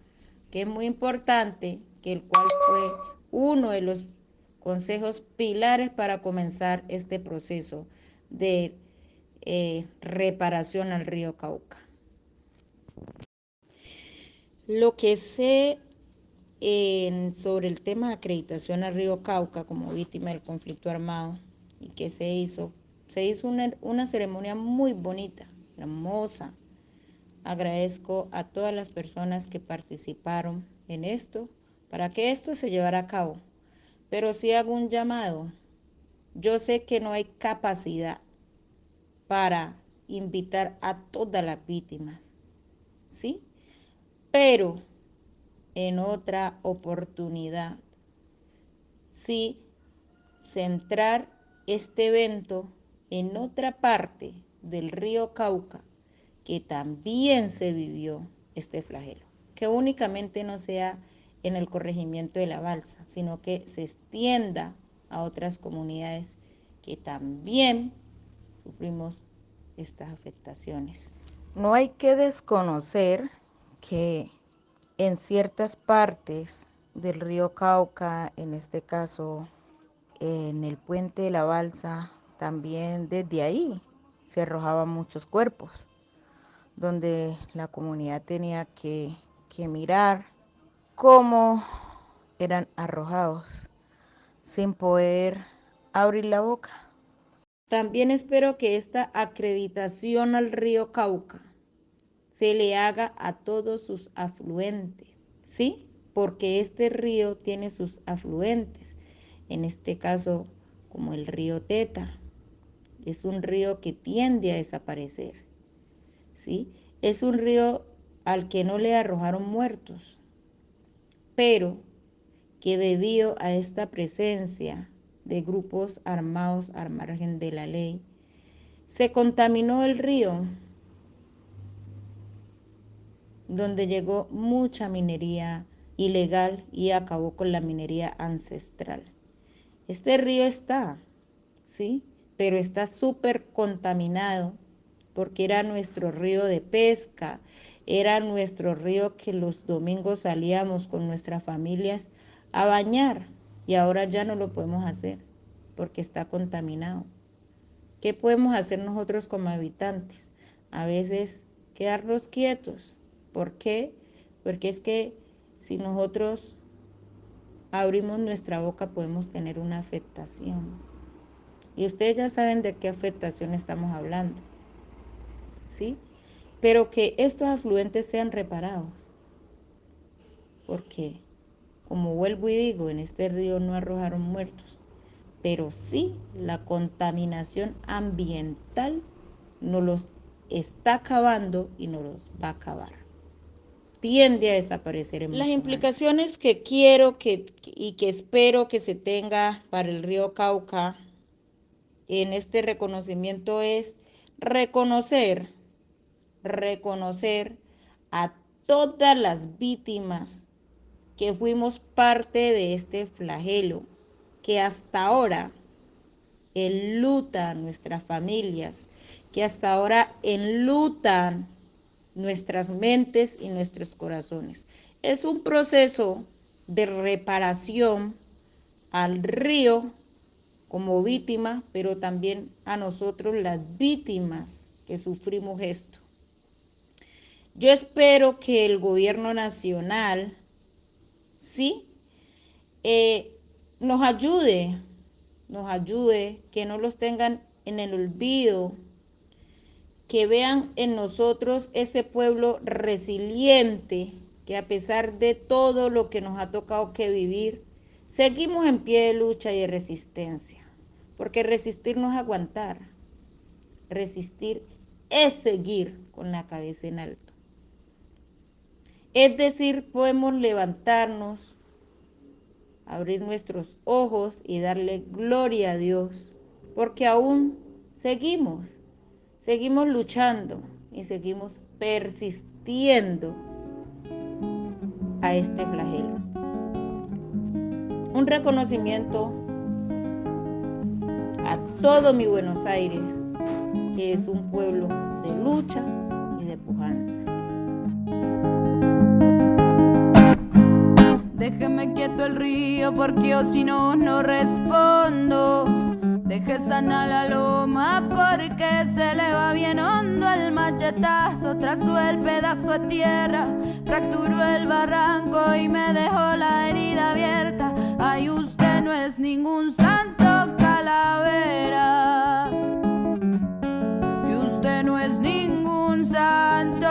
que es muy importante, que el cual fue uno de los consejos pilares para comenzar este proceso de reparación al río Cauca. Lo que sé sobre el tema de acreditación al río Cauca como víctima del conflicto armado y que se hizo una ceremonia muy bonita, hermosa. Agradezco a todas las personas que participaron en esto para que esto se llevara a cabo, pero sí hago un llamado. Yo sé que no hay capacidad para invitar a todas las víctimas, ¿sí? Pero en otra oportunidad sí centrar este evento en otra parte del río Cauca que también se vivió este flagelo, que únicamente no sea en el corregimiento de La Balsa, sino que se extienda a otras comunidades que también sufrimos estas afectaciones. No hay que desconocer que en ciertas partes del río Cauca, en este caso en el puente de La Balsa, también desde ahí se arrojaban muchos cuerpos, donde la comunidad tenía que mirar cómo eran arrojados sin poder abrir la boca. También espero que esta acreditación al río Cauca se le haga a todos sus afluentes, ¿sí? Porque este río tiene sus afluentes, en este caso como el río Teta, es un río que tiende a desaparecer, ¿sí? Es un río al que no le arrojaron muertos, pero que debido a esta presencia de grupos armados al margen de la ley, se contaminó el río, donde llegó mucha minería ilegal y acabó con la minería ancestral. Este río está, ¿sí? Pero está súper contaminado porque era nuestro río de pesca, era nuestro río que los domingos salíamos con nuestras familias a bañar y ahora ya no lo podemos hacer porque está contaminado. ¿Qué podemos hacer nosotros como habitantes? A veces quedarnos quietos. ¿Por qué? Porque es que si nosotros abrimos nuestra boca podemos tener una afectación. Y ustedes ya saben de qué afectación estamos hablando, ¿sí? Pero que estos afluentes sean reparados. Porque, como vuelvo y digo, en este río no arrojaron muertos, pero sí la contaminación ambiental nos los está acabando y nos los va a acabar. Tiende a desaparecer en las implicaciones que quiero y que espero que se tenga para el río Cauca en este reconocimiento es reconocer a todas las víctimas que fuimos parte de este flagelo, que hasta ahora enlutan nuestras familias, que hasta ahora enlutan nuestras mentes y nuestros corazones. Es un proceso de reparación al río como víctima, pero también a nosotros las víctimas que sufrimos esto. Yo espero que el gobierno nacional, sí, nos ayude, que no los tengan en el olvido, que vean en nosotros ese pueblo resiliente, que a pesar de todo lo que nos ha tocado que vivir, seguimos en pie de lucha y de resistencia, porque resistir no es aguantar, resistir es seguir con la cabeza en alto. Es decir, podemos levantarnos, abrir nuestros ojos y darle gloria a Dios, porque aún seguimos luchando y seguimos persistiendo a este flagelo. Un reconocimiento a todo mi Buenos Aires, que es un pueblo de lucha y de pujanza. Déjeme quieto el río porque yo si no, no respondo. Deje sana la loma porque se le va bien hondo el machetazo. Trazó el pedazo de tierra, fracturó el barranco y me dejó la herida abierta. Ay, usted no es ningún santo, calavera, que usted no es ningún santo.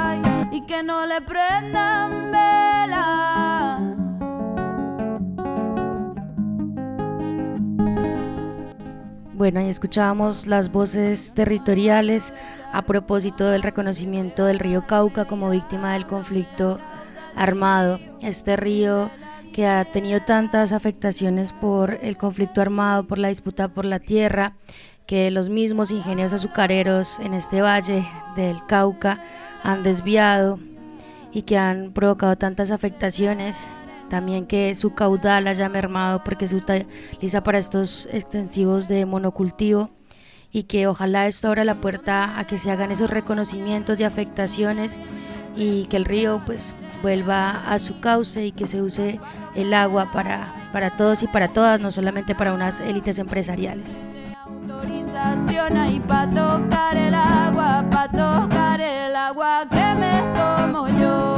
Ay, y que no le prendan vela. Bueno, ahí escuchábamos las voces territoriales a propósito del reconocimiento del río Cauca como víctima del conflicto armado. Este río que ha tenido tantas afectaciones por el conflicto armado, por la disputa por la tierra, que los mismos ingenios azucareros en este valle del Cauca han desviado y que han provocado tantas afectaciones. También que su caudal haya mermado porque se utiliza para estos extensivos de monocultivo, y que ojalá esto abra la puerta a que se hagan esos reconocimientos de afectaciones y que el río pues vuelva a su cauce y que se use el agua para todos y para todas, no solamente para unas élites empresariales. Autorización ahí pa' tocar el agua que me tomo yo.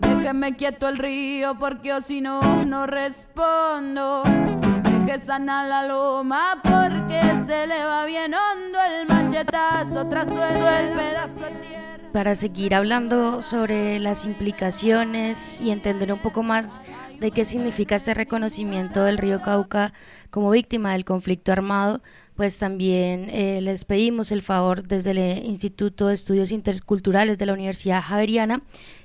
Déjeme quieto el río porque o si no, no respondo. Deje sana la loma porque se le va bien hondo el machetazo tras el pedazo de tierra. Para seguir hablando sobre las implicaciones y entender un poco más de qué significa este reconocimiento del río Cauca como víctima del conflicto armado, pues también les pedimos el favor desde el Instituto de Estudios Interculturales de la Universidad Javeriana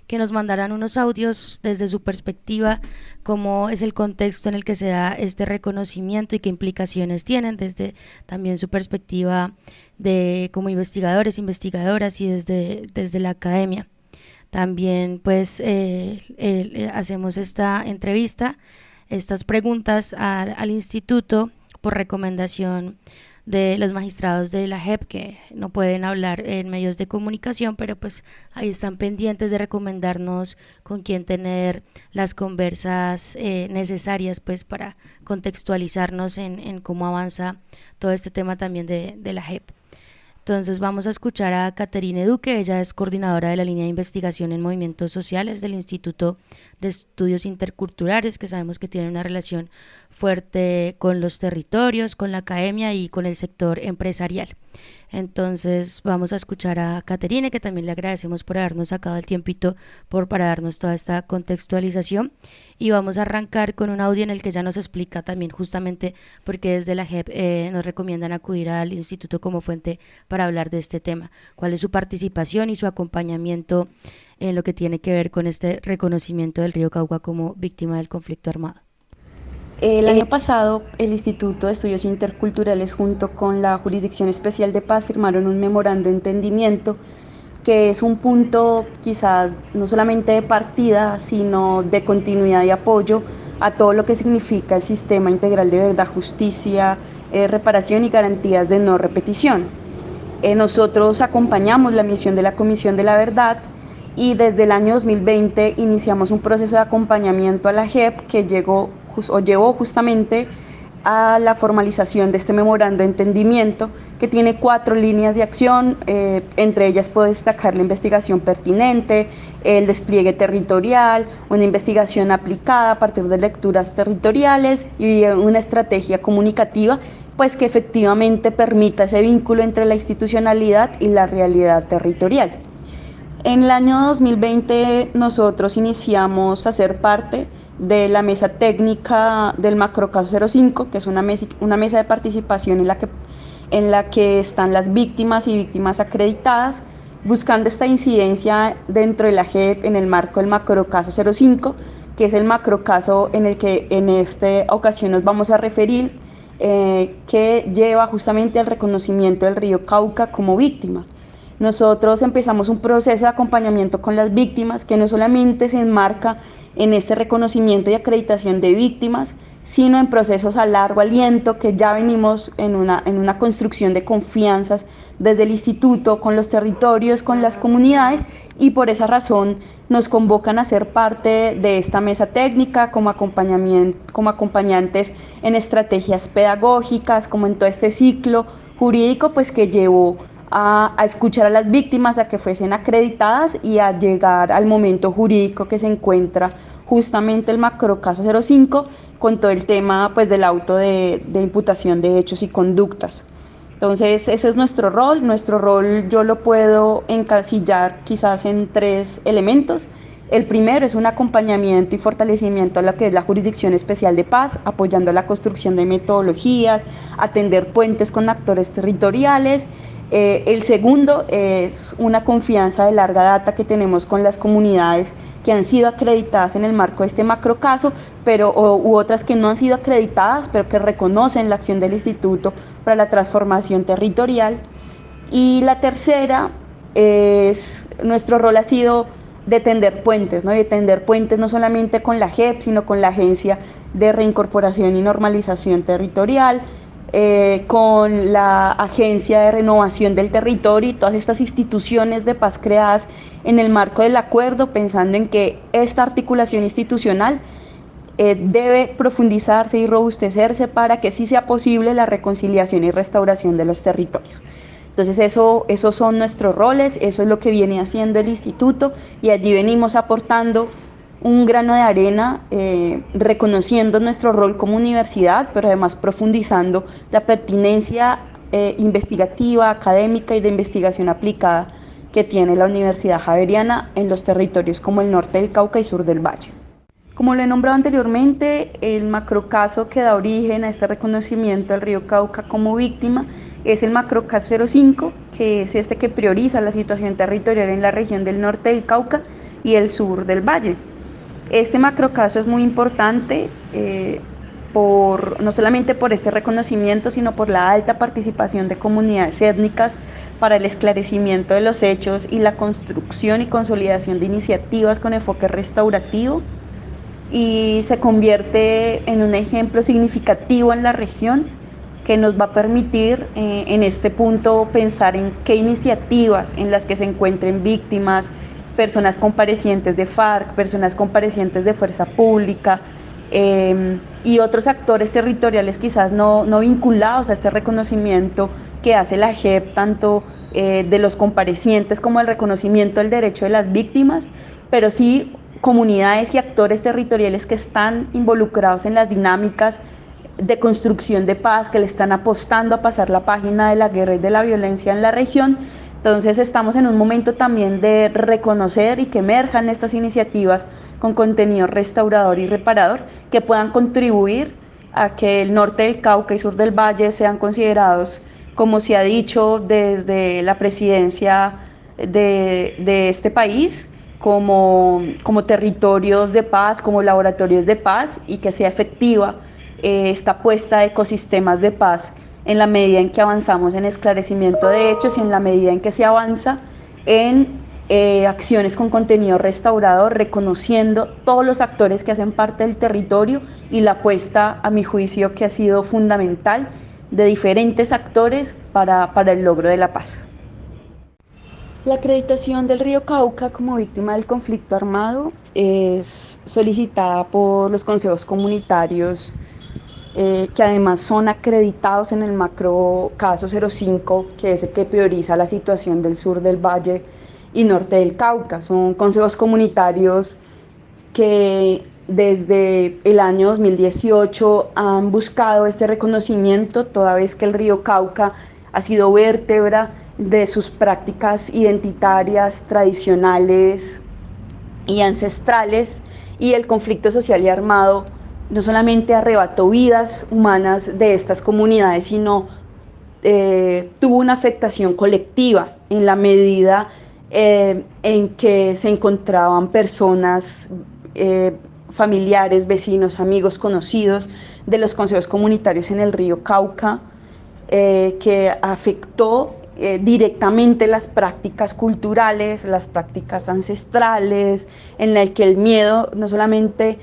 que nos mandaran unos audios desde su perspectiva, cómo es el contexto en el que se da este reconocimiento y qué implicaciones tienen desde también su perspectiva de como investigadores, investigadoras y desde la academia. También pues hacemos esta entrevista, estas preguntas al instituto por recomendación de los magistrados de la JEP, que no pueden hablar en medios de comunicación, pero pues ahí están pendientes de recomendarnos con quién tener las conversas necesarias pues para contextualizarnos en cómo avanza todo este tema también de la JEP. Entonces vamos a escuchar a Caterine Duque, ella es coordinadora de la línea de investigación en movimientos sociales del Instituto de Estudios Interculturales, que sabemos que tiene una relación fuerte con los territorios, con la academia y con el sector empresarial. Entonces vamos a escuchar a Caterine, que también le agradecemos por habernos sacado el tiempito para darnos toda esta contextualización, y vamos a arrancar con un audio en el que ella nos explica también justamente por qué desde la JEP nos recomiendan acudir al instituto como fuente para hablar de este tema, cuál es su participación y su acompañamiento en lo que tiene que ver con este reconocimiento del río Cauca como víctima del conflicto armado. El año pasado, el Instituto de Estudios Interculturales junto con la Jurisdicción Especial de Paz firmaron un memorando de entendimiento que es un punto quizás no solamente de partida, sino de continuidad y apoyo a todo lo que significa el sistema integral de verdad, justicia, reparación y garantías de no repetición. Nosotros acompañamos la misión de la Comisión de la Verdad y desde el año 2020 iniciamos un proceso de acompañamiento a la JEP que llevó justamente a la formalización de este memorando de entendimiento que tiene 4 líneas de acción, entre ellas puedo destacar la investigación pertinente, el despliegue territorial, una investigación aplicada a partir de lecturas territoriales y una estrategia comunicativa pues que efectivamente permita ese vínculo entre la institucionalidad y la realidad territorial. En el año 2020 nosotros iniciamos a ser parte de la mesa técnica del macrocaso 05, que es una mesa de participación en la que están las víctimas y víctimas acreditadas, buscando esta incidencia dentro de la JEP en el marco del macrocaso 05, que es el macrocaso en el que en esta ocasión nos vamos a referir, que lleva justamente al reconocimiento del río Cauca como víctima. Nosotros empezamos un proceso de acompañamiento con las víctimas que no solamente se enmarca en este reconocimiento y acreditación de víctimas, sino en procesos a largo aliento que ya venimos en una construcción de confianzas desde el instituto, con los territorios, con las comunidades, y por esa razón nos convocan a ser parte de esta mesa técnica como acompañantes en estrategias pedagógicas, como en todo este ciclo jurídico pues que llevó a escuchar a las víctimas, a que fuesen acreditadas y a llegar al momento jurídico que se encuentra justamente el macrocaso 05 con todo el tema pues del auto de imputación de hechos y conductas. Entonces ese es nuestro rol yo lo puedo encasillar quizás en 3 elementos. El primero es un acompañamiento y fortalecimiento a lo que es la Jurisdicción Especial de Paz, apoyando la construcción de metodologías, atender puentes con actores territoriales. El segundo es una confianza de larga data que tenemos con las comunidades que han sido acreditadas en el marco de este macrocaso, u otras que no han sido acreditadas, pero que reconocen la acción del Instituto para la Transformación Territorial. Y la tercera es, nuestro rol ha sido de tender puentes, ¿no? De tender puentes no solamente con la JEP, sino con la Agencia de Reincorporación y Normalización Territorial, con la Agencia de Renovación del Territorio y todas estas instituciones de paz creadas en el marco del acuerdo, pensando en que esta articulación institucional debe profundizarse y robustecerse para que sí sea posible la reconciliación y restauración de los territorios. Entonces esos son nuestros roles, eso es lo que viene haciendo el instituto y allí venimos aportando un grano de arena, reconociendo nuestro rol como universidad, pero además profundizando la pertinencia investigativa, académica y de investigación aplicada que tiene la Universidad Javeriana en los territorios como el norte del Cauca y sur del Valle. Como lo he nombrado anteriormente, el macrocaso que da origen a este reconocimiento del río Cauca como víctima es el macrocaso 05, que es este que prioriza la situación territorial en la región del norte del Cauca y el sur del Valle. Este macrocaso es muy importante no solamente por este reconocimiento, sino por la alta participación de comunidades étnicas para el esclarecimiento de los hechos y la construcción y consolidación de iniciativas con enfoque restaurativo, y se convierte en un ejemplo significativo en la región que nos va a permitir en este punto pensar en qué iniciativas en las que se encuentren víctimas, personas comparecientes de FARC, personas comparecientes de Fuerza Pública y otros actores territoriales quizás no vinculados a este reconocimiento que hace la JEP, tanto de los comparecientes como el reconocimiento del derecho de las víctimas, pero sí comunidades y actores territoriales que están involucrados en las dinámicas de construcción de paz, que le están apostando a pasar la página de la guerra y de la violencia en la región. Entonces estamos en un momento también de reconocer y que emerjan estas iniciativas con contenido restaurador y reparador que puedan contribuir a que el norte del Cauca y sur del Valle sean considerados, como se ha dicho desde la presidencia de este país, como territorios de paz, como laboratorios de paz, y que sea efectiva esta apuesta de ecosistemas de paz en la medida en que avanzamos en esclarecimiento de hechos y en la medida en que se avanza en acciones con contenido restaurador, reconociendo todos los actores que hacen parte del territorio y la apuesta, a mi juicio, que ha sido fundamental de diferentes actores para el logro de la paz. La acreditación del río Cauca como víctima del conflicto armado es solicitada por los consejos comunitarios que además son acreditados en el macrocaso 05, que es el que prioriza la situación del sur del Valle y norte del Cauca. Son consejos comunitarios que desde el año 2018 han buscado este reconocimiento, toda vez que el río Cauca ha sido vértebra de sus prácticas identitarias, tradicionales y ancestrales, y el conflicto social y armado no solamente arrebató vidas humanas de estas comunidades, sino tuvo una afectación colectiva en la medida en que se encontraban personas, familiares, vecinos, amigos, conocidos de los consejos comunitarios en el río Cauca, que afectó directamente las prácticas culturales, las prácticas ancestrales, en la que el miedo no solamente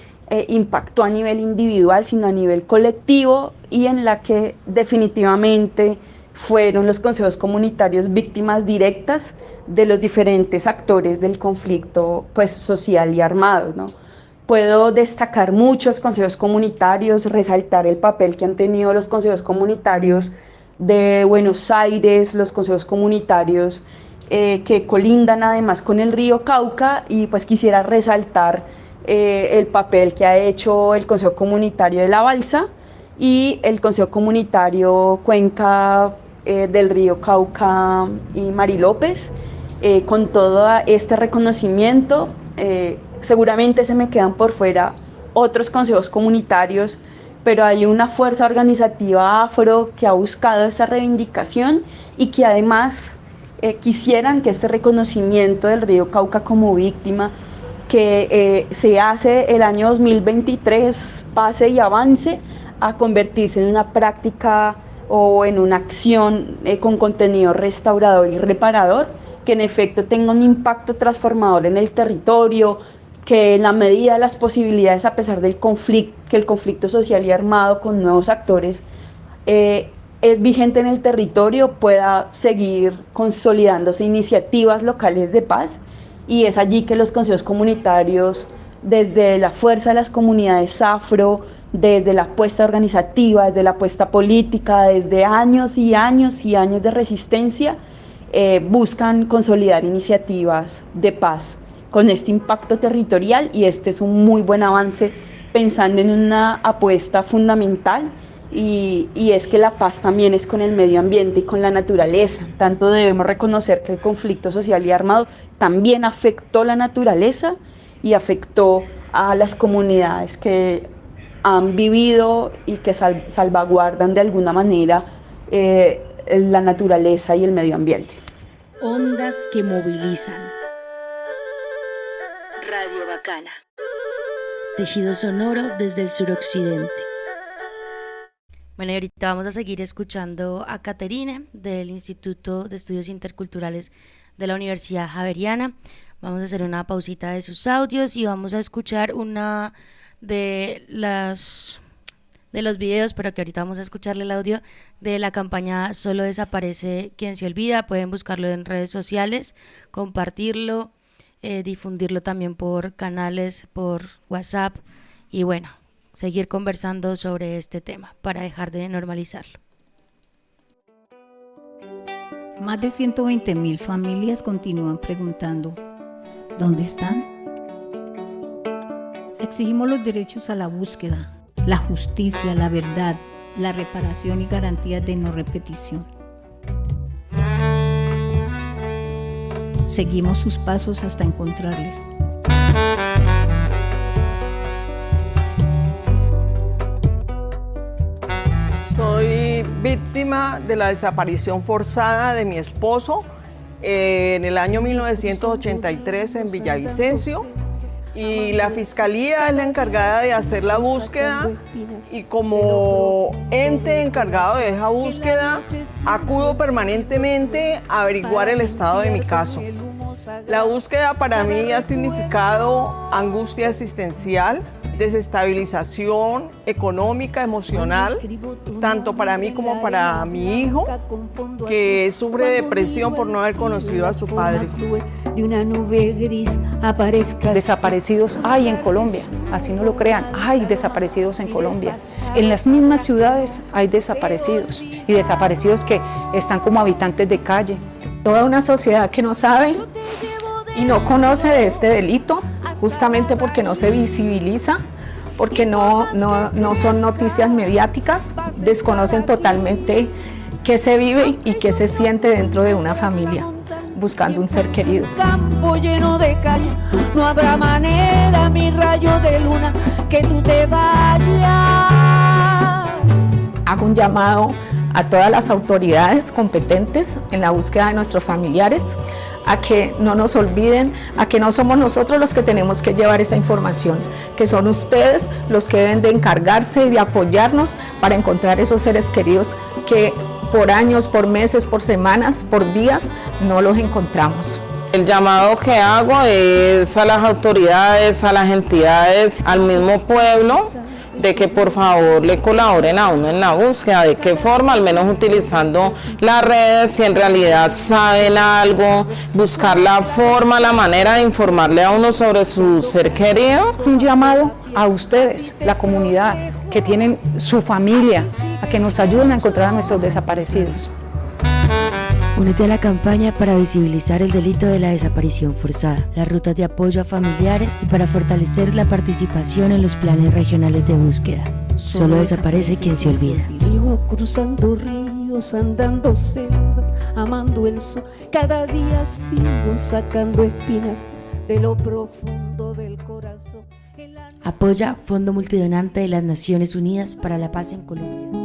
impactó a nivel individual, sino a nivel colectivo, y en la que definitivamente fueron los consejos comunitarios víctimas directas de los diferentes actores del conflicto, pues, social y armado, ¿no? Puedo destacar muchos consejos comunitarios, resaltar el papel que han tenido los consejos comunitarios de Buenos Aires, los consejos comunitarios que colindan además con el río Cauca, y pues quisiera resaltar el papel que ha hecho el Consejo Comunitario de La Balsa y el Consejo Comunitario Cuenca del río Cauca y Mari López, con todo este reconocimiento Seguramente se me quedan por fuera otros consejos comunitarios, pero hay una fuerza organizativa afro que ha buscado esa reivindicación y que además quisieran que este reconocimiento del río Cauca como víctima que se hace el año 2023 pase y avance a convertirse en una práctica o en una acción con contenido restaurador y reparador, que en efecto tenga un impacto transformador en el territorio, que en la medida de las posibilidades, a pesar del conflicto, que el conflicto social y armado con nuevos actores es vigente en el territorio, pueda seguir consolidándose iniciativas locales de paz, y es allí que los consejos comunitarios, desde la fuerza de las comunidades afro, desde la apuesta organizativa, desde la apuesta política, desde años y años y años de resistencia, buscan consolidar iniciativas de paz con este impacto territorial, y este es un muy buen avance pensando en una apuesta fundamental, y es que la paz también es con el medio ambiente y con la naturaleza. Tanto debemos reconocer que el conflicto social y armado también afectó la naturaleza y afectó a las comunidades que han vivido y que salvaguardan de alguna manera la naturaleza y el medio ambiente. Ondas que movilizan. Radio Bacana. Tejido sonoro desde el suroccidente. Bueno, y ahorita vamos a seguir escuchando a Caterine del Instituto de Estudios Interculturales de la Universidad Javeriana. Vamos a hacer una pausita de sus audios y vamos a escuchar una de los videos, pero que ahorita vamos a escucharle el audio de la campaña Solo desaparece quien se olvida. Pueden buscarlo en redes sociales, compartirlo, difundirlo también por canales, por WhatsApp, y bueno, seguir conversando sobre este tema para dejar de normalizarlo. Más de 120.000 familias continúan preguntando, ¿dónde están? Exigimos los derechos a la búsqueda, la justicia, la verdad, la reparación y garantías de no repetición. Seguimos sus pasos hasta encontrarles. Soy víctima de la desaparición forzada de mi esposo en el año 1983 en Villavicencio, y la Fiscalía es la encargada de hacer la búsqueda, y como ente encargado de esa búsqueda acudo permanentemente a averiguar el estado de mi caso. La búsqueda para mí ha significado angustia existencial, desestabilización económica, emocional, tanto para mí como para mi hijo, que sufre depresión por no haber conocido a su padre. De una nube gris aparezca. Desaparecidos hay en Colombia, así no lo crean, hay desaparecidos en Colombia. En las mismas ciudades hay desaparecidos, y desaparecidos que están como habitantes de calle. Toda una sociedad que no sabe y no conoce de este delito, justamente porque no se visibiliza, porque no son noticias mediáticas, desconocen totalmente qué se vive y qué se siente dentro de una familia, buscando un ser querido. Campo lleno de calle, no habrá manera, mi rayo de luna, que tú te vayas. Hago un llamado a todas las autoridades competentes en la búsqueda de nuestros familiares, a que no nos olviden, a que no somos nosotros los que tenemos que llevar esta información, que son ustedes los que deben de encargarse y de apoyarnos para encontrar esos seres queridos que por años, por meses, por semanas, por días no los encontramos. El llamado que hago es a las autoridades, a las entidades, al mismo pueblo, de que por favor le colaboren a uno en la búsqueda. ¿De qué forma? Al menos utilizando las redes, si en realidad saben algo, buscar la forma, la manera de informarle a uno sobre su ser querido. Un llamado a ustedes, la comunidad, que tienen su familia, a que nos ayuden a encontrar a nuestros desaparecidos. Únete a la campaña para visibilizar el delito de la desaparición forzada, las rutas de apoyo a familiares y para fortalecer la participación en los planes regionales de búsqueda. Solo desaparece quien se olvida. Sigo cruzando ríos, andando selvas, amando el sol. Cada día sigo sacando espinas de lo profundo fondo del corazón. Apoya Fondo Multidonante de las Naciones Unidas para la Paz en Colombia.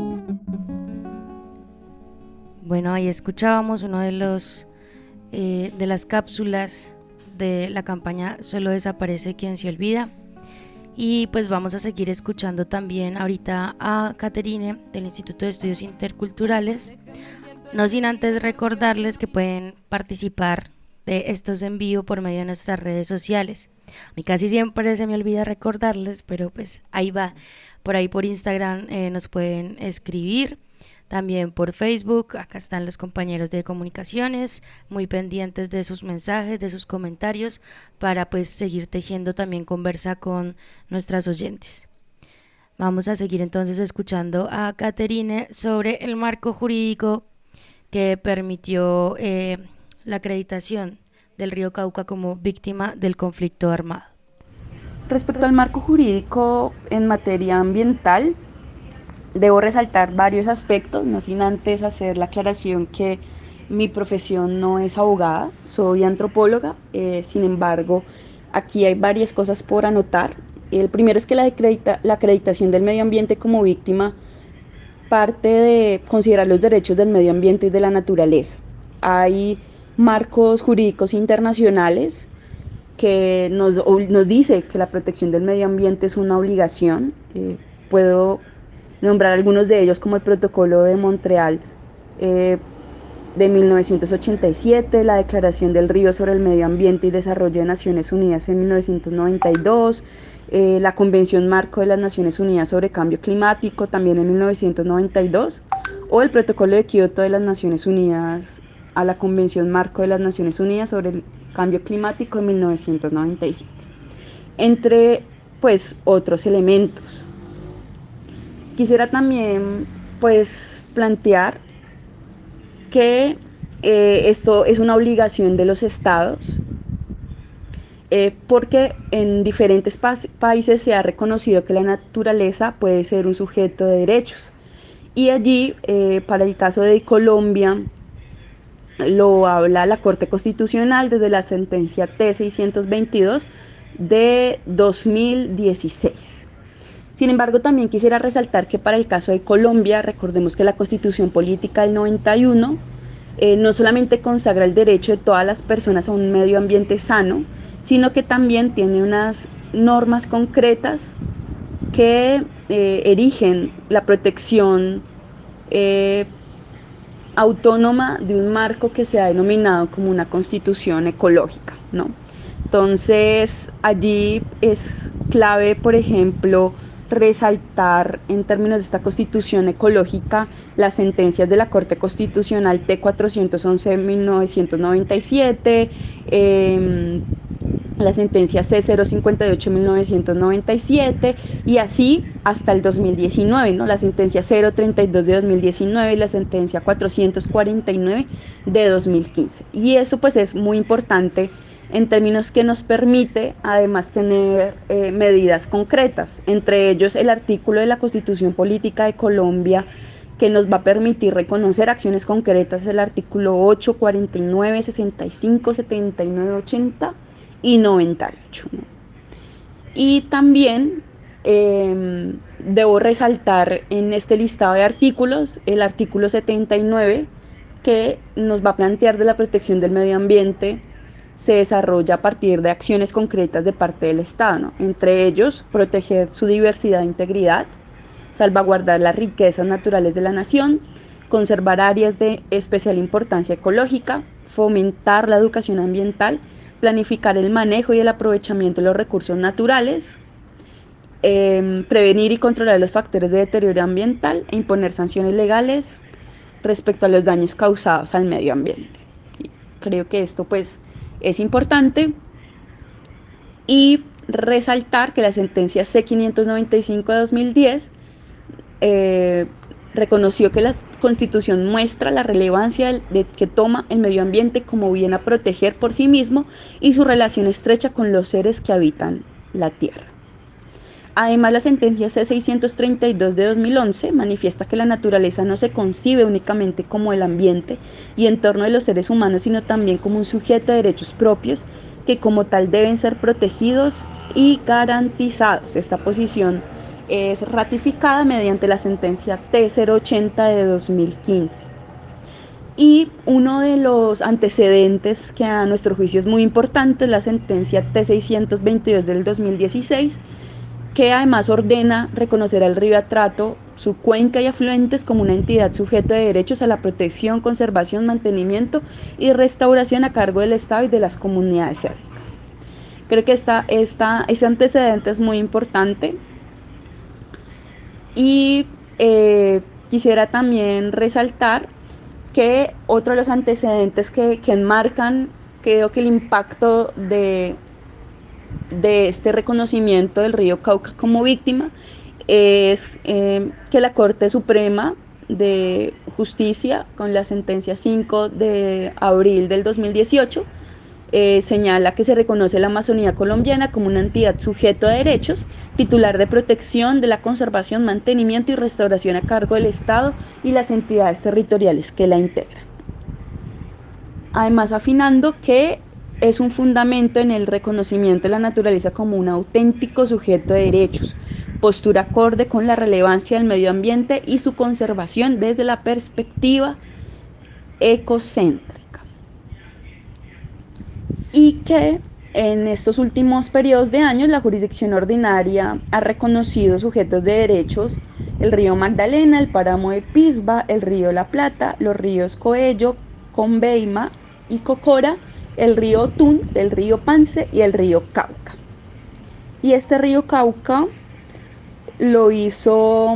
Bueno, ahí escuchábamos uno de las cápsulas de la campaña Solo desaparece quien se olvida. Y pues vamos a seguir escuchando también ahorita a Caterine del Instituto de Estudios Interculturales, no sin antes recordarles que pueden participar de estos en vivo por medio de nuestras redes sociales. A mí casi siempre se me olvida recordarles, pero pues ahí va, por ahí por Instagram nos pueden escribir, también por Facebook, acá están los compañeros de comunicaciones, muy pendientes de sus mensajes, de sus comentarios, para pues seguir tejiendo también conversa con nuestras oyentes. Vamos a seguir entonces escuchando a Caterine sobre el marco jurídico que permitió la acreditación del río Cauca como víctima del conflicto armado. Respecto al marco jurídico en materia ambiental, debo resaltar varios aspectos, no sin antes hacer la aclaración que mi profesión no es abogada, soy antropóloga, sin embargo, aquí hay varias cosas por anotar. El primero es que la acreditación del medio ambiente como víctima parte de considerar los derechos del medio ambiente y de la naturaleza. Hay marcos jurídicos internacionales que nos dice que la protección del medio ambiente es una obligación. Puedo nombrar algunos de ellos como el Protocolo de Montreal de 1987, la Declaración del Río sobre el Medio Ambiente y Desarrollo de Naciones Unidas en 1992, la Convención Marco de las Naciones Unidas sobre Cambio Climático también en 1992, o el Protocolo de Kioto de las Naciones Unidas a la Convención Marco de las Naciones Unidas sobre el Cambio Climático en 1997, entre pues otros elementos. Quisiera también pues plantear que esto es una obligación de los estados, porque en diferentes países se ha reconocido que la naturaleza puede ser un sujeto de derechos, y allí para el caso de Colombia lo habla la Corte Constitucional desde la sentencia T-622 de 2016. Sin embargo, también quisiera resaltar que para el caso de Colombia, recordemos que la Constitución Política del 91 no solamente consagra el derecho de todas las personas a un medio ambiente sano, sino que también tiene unas normas concretas que erigen la protección autónoma de un marco que se ha denominado como una constitución ecológica, ¿no? Entonces, allí es clave, por ejemplo, resaltar en términos de esta constitución ecológica las sentencias de la Corte Constitucional T-411 de 1997, la sentencia C-058 de 1997 y así hasta el 2019, ¿no? La sentencia 032 de 2019 y la sentencia 449 de 2015. Y eso pues es muy importante en términos que nos permite además tener medidas concretas, entre ellos el artículo de la Constitución Política de Colombia que nos va a permitir reconocer acciones concretas, el artículo 8, 49, 65, 79, 80 y 98. ¿no? Y también debo resaltar en este listado de artículos el artículo 79 que nos va a plantear de la protección del medio ambiente se desarrolla a partir de acciones concretas de parte del Estado, ¿no? Entre ellos, proteger su diversidad e integridad, salvaguardar las riquezas naturales de la nación, conservar áreas de especial importancia ecológica, fomentar la educación ambiental, planificar el manejo y el aprovechamiento de los recursos naturales, prevenir y controlar los factores de deterioro ambiental e imponer sanciones legales respecto a los daños causados al medio ambiente. Y creo que esto pues es importante, y resaltar que la sentencia C-595 de 2010 reconoció que la Constitución muestra la relevancia que toma el medio ambiente como bien a proteger por sí mismo y su relación estrecha con los seres que habitan la tierra. Además, la sentencia C-632 de 2011 manifiesta que la naturaleza no se concibe únicamente como el ambiente y entorno de los seres humanos, sino también como un sujeto de derechos propios que como tal deben ser protegidos y garantizados. Esta posición es ratificada mediante la sentencia T080 de 2015. Y uno de los antecedentes que a nuestro juicio es muy importante es la sentencia T622 del 2016, que además ordena reconocer al río Atrato, su cuenca y afluentes como una entidad sujeta de derechos a la protección, conservación, mantenimiento y restauración a cargo del Estado y de las comunidades cérdicas. Creo que este antecedente es muy importante y quisiera también resaltar que otro de los antecedentes que enmarcan, creo que el impacto de este reconocimiento del río Cauca como víctima es que la Corte Suprema de Justicia, con la sentencia 5 de abril del 2018, señala que se reconoce la Amazonía colombiana como una entidad sujeto a derechos, titular de protección, de la conservación, mantenimiento y restauración a cargo del Estado y las entidades territoriales que la integran. Además, afinando que es un fundamento en el reconocimiento de la naturaleza como un auténtico sujeto de derechos, postura acorde con la relevancia del medio ambiente y su conservación desde la perspectiva ecocéntrica. Y que en estos últimos periodos de años la jurisdicción ordinaria ha reconocido sujetos de derechos el río Magdalena, el páramo de Pisba, el río La Plata, los ríos Coello, Conveima y Cocora, el río Otún, el río Pance y el río Cauca. Y este río Cauca lo hizo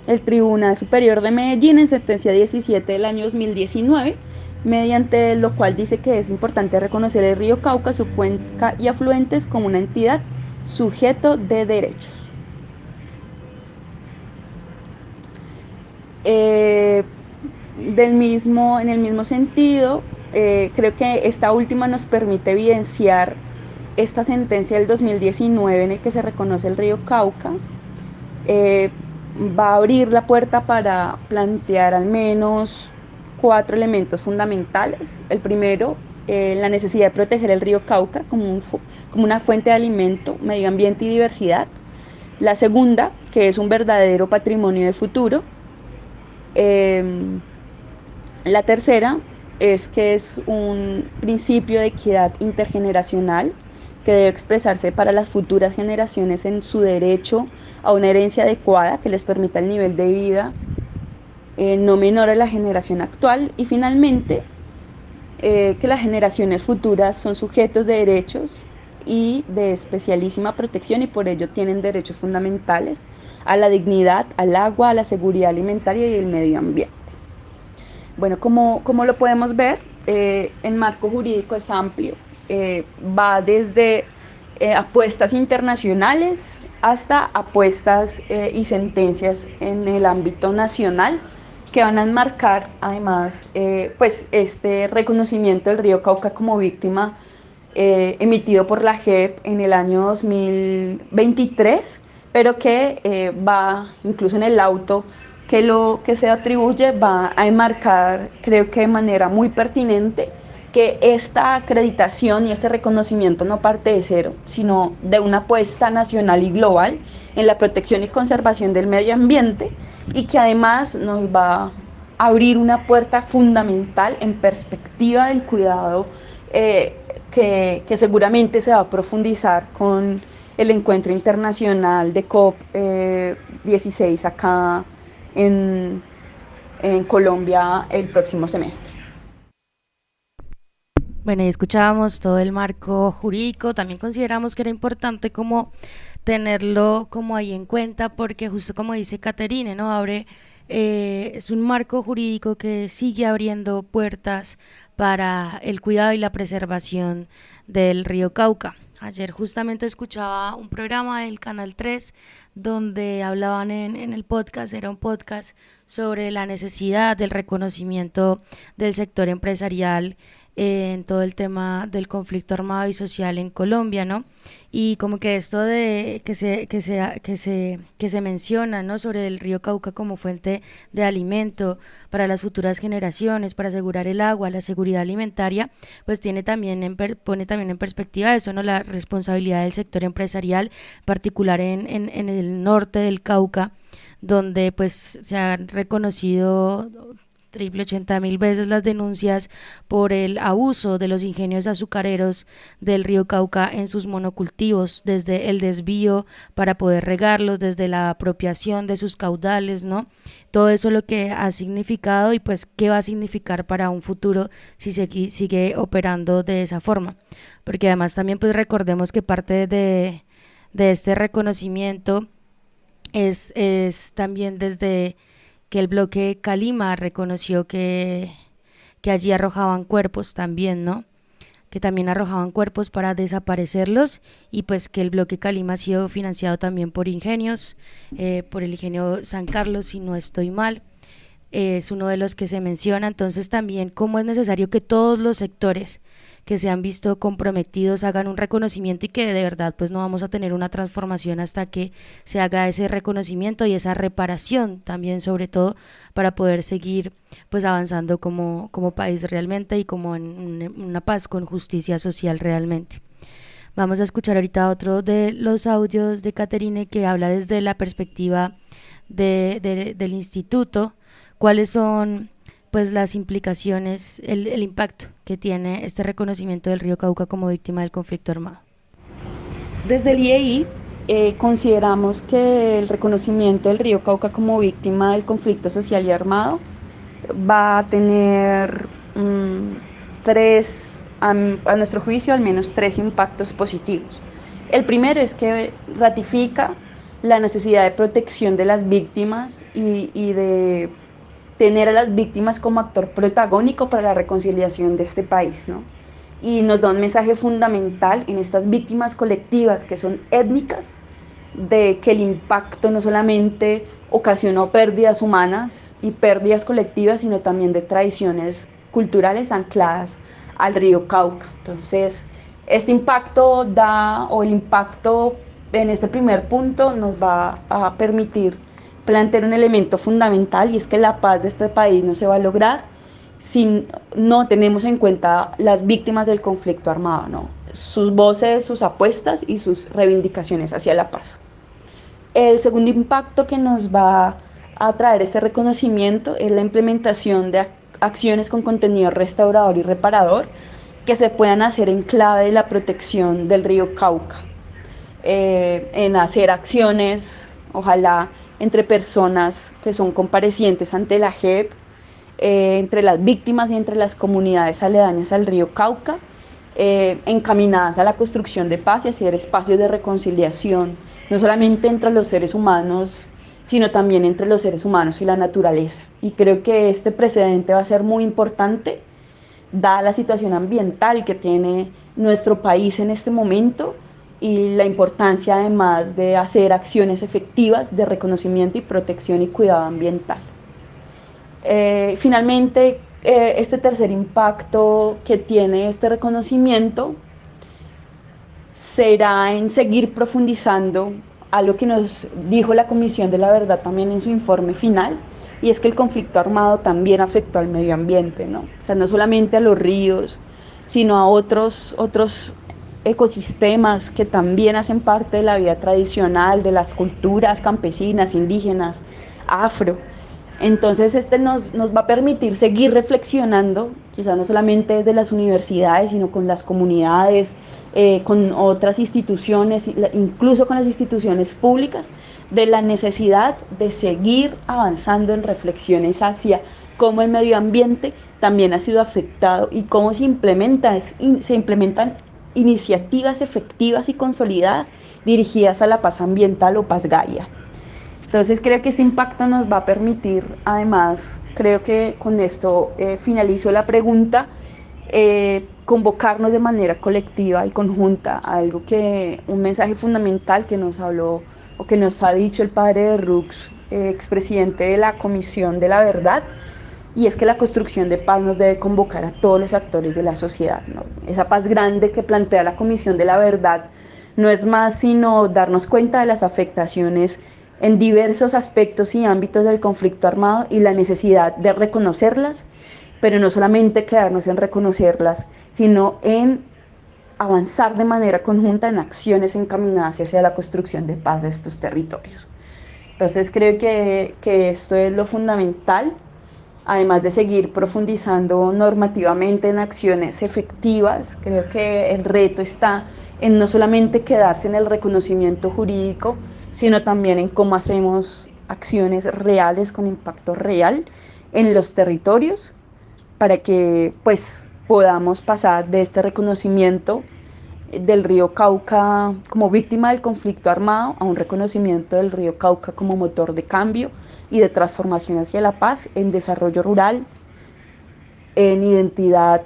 el Tribunal Superior de Medellín en sentencia 17 del año 2019, mediante lo cual dice que es importante reconocer el río Cauca, su cuenca y afluentes como una entidad sujeto de derechos. En el mismo sentido, creo que esta última nos permite evidenciar esta sentencia del 2019 en el que se reconoce el río Cauca. Va a abrir la puerta para plantear al menos 4 elementos fundamentales. El primero, la necesidad de proteger el río Cauca como una fuente de alimento, medio ambiente y diversidad. La segunda, que es un verdadero patrimonio de futuro. La tercera es que es un principio de equidad intergeneracional que debe expresarse para las futuras generaciones en su derecho a una herencia adecuada que les permita el nivel de vida no menor a la generación actual. Y finalmente, que las generaciones futuras son sujetos de derechos y de especialísima protección y por ello tienen derechos fundamentales a la dignidad, al agua, a la seguridad alimentaria y el medio ambiente. Bueno, como lo podemos ver, el marco jurídico es amplio, va desde apuestas internacionales hasta apuestas y sentencias en el ámbito nacional que van a enmarcar además pues este reconocimiento del río Cauca como víctima emitido por la JEP en el año 2023, pero que va incluso en el auto que lo que se atribuye va a enmarcar, creo que de manera muy pertinente, que esta acreditación y este reconocimiento no parte de cero, sino de una apuesta nacional y global en la protección y conservación del medio ambiente y que además nos va a abrir una puerta fundamental en perspectiva del cuidado que seguramente se va a profundizar con el encuentro internacional de COP16 acá en Colombia el próximo semestre. Bueno, y escuchábamos todo el marco jurídico, también consideramos que era importante como tenerlo como ahí en cuenta, porque justo como dice Caterine, ¿no? Es un marco jurídico que sigue abriendo puertas para el cuidado y la preservación del río Cauca. Ayer justamente escuchaba un programa del Canal 3 donde hablaban en el podcast, era un podcast sobre la necesidad del reconocimiento del sector empresarial en todo el tema del conflicto armado y social en Colombia, ¿no? Y como que esto de que se menciona, ¿no?, sobre el río Cauca como fuente de alimento para las futuras generaciones, para asegurar el agua, la seguridad alimentaria, pues pone también en perspectiva eso, ¿no?, la responsabilidad del sector empresarial, en particular en el norte del Cauca, donde pues se han reconocido 80.000 veces las denuncias por el abuso de los ingenios azucareros del río Cauca en sus monocultivos, desde el desvío para poder regarlos, desde la apropiación de sus caudales, ¿no? Todo eso lo que ha significado y pues qué va a significar para un futuro si se sigue operando de esa forma, porque además también pues recordemos que parte de este reconocimiento es también desde que el bloque Calima reconoció que allí arrojaban cuerpos también, ¿no? Que también arrojaban cuerpos para desaparecerlos, y pues que el bloque Calima ha sido financiado también por ingenios, por el ingenio San Carlos, si no estoy mal, es uno de los que se menciona. Entonces también cómo es necesario que todos los sectores que se han visto comprometidos hagan un reconocimiento, y que de verdad pues no vamos a tener una transformación hasta que se haga ese reconocimiento y esa reparación también, sobre todo para poder seguir pues avanzando como país realmente, y como en una paz con justicia social realmente. Vamos a escuchar ahorita otro de los audios de Caterine, que habla desde la perspectiva del instituto, cuáles son pues las implicaciones, el impacto que tiene este reconocimiento del río Cauca como víctima del conflicto armado. Desde el IEI consideramos que el reconocimiento del río Cauca como víctima del conflicto social y armado va a tener a nuestro juicio, al menos 3 impactos positivos. El primero es que ratifica la necesidad de protección de las víctimas y de tener a las víctimas como actor protagónico para la reconciliación de este país, ¿no? Y nos da un mensaje fundamental en estas víctimas colectivas que son étnicas, de que el impacto no solamente ocasionó pérdidas humanas y pérdidas colectivas, sino también de tradiciones culturales ancladas al río Cauca. Entonces, este impacto el impacto en este primer punto nos va a permitir plantear un elemento fundamental, y es que la paz de este país no se va a lograr si no tenemos en cuenta las víctimas del conflicto armado, ¿no? Sus voces, sus apuestas y sus reivindicaciones hacia la paz. El segundo impacto que nos va a traer este reconocimiento es la implementación de acciones con contenido restaurador y reparador que se puedan hacer en clave de la protección del río Cauca, en hacer acciones, ojalá entre personas que son comparecientes ante la JEP, entre las víctimas y entre las comunidades aledañas al río Cauca, encaminadas a la construcción de paz y hacer espacios de reconciliación, no solamente entre los seres humanos, sino también entre los seres humanos y la naturaleza. Y creo que este precedente va a ser muy importante, dada la situación ambiental que tiene nuestro país en este momento, y la importancia además de hacer acciones efectivas de reconocimiento y protección y cuidado ambiental. Finalmente, este tercer impacto que tiene este reconocimiento será en seguir profundizando algo que nos dijo la Comisión de la Verdad también en su informe final, y es que el conflicto armado también afectó al medio ambiente, ¿no? O sea, no solamente a los ríos, sino a otros ecosistemas que también hacen parte de la vida tradicional, de las culturas campesinas, indígenas, afro. Entonces nos va a permitir seguir reflexionando, quizás no solamente desde las universidades, sino con las comunidades, con otras instituciones, incluso con las instituciones públicas, de la necesidad de seguir avanzando en reflexiones hacia cómo el medio ambiente también ha sido afectado y cómo se implementan iniciativas efectivas y consolidadas dirigidas a la paz ambiental o paz Gaia. Entonces creo que este impacto nos va a permitir, además, creo que con esto finalizo la pregunta, convocarnos de manera colectiva y conjunta a un mensaje fundamental que nos habló o que nos ha dicho el padre de Rux, expresidente de la Comisión de la Verdad, y es que la construcción de paz nos debe convocar a todos los actores de la sociedad, ¿no? Esa paz grande que plantea la Comisión de la Verdad no es más sino darnos cuenta de las afectaciones en diversos aspectos y ámbitos del conflicto armado y la necesidad de reconocerlas, pero no solamente quedarnos en reconocerlas, sino en avanzar de manera conjunta en acciones encaminadas hacia la construcción de paz de estos territorios. Entonces creo que esto es lo fundamental, además de seguir profundizando normativamente en acciones efectivas. Creo que el reto está en no solamente quedarse en el reconocimiento jurídico, sino también en cómo hacemos acciones reales con impacto real en los territorios para que pues podamos pasar de este reconocimiento del río Cauca como víctima del conflicto armado a un reconocimiento del río Cauca como motor de cambio y de transformación hacia la paz, en desarrollo rural, en identidad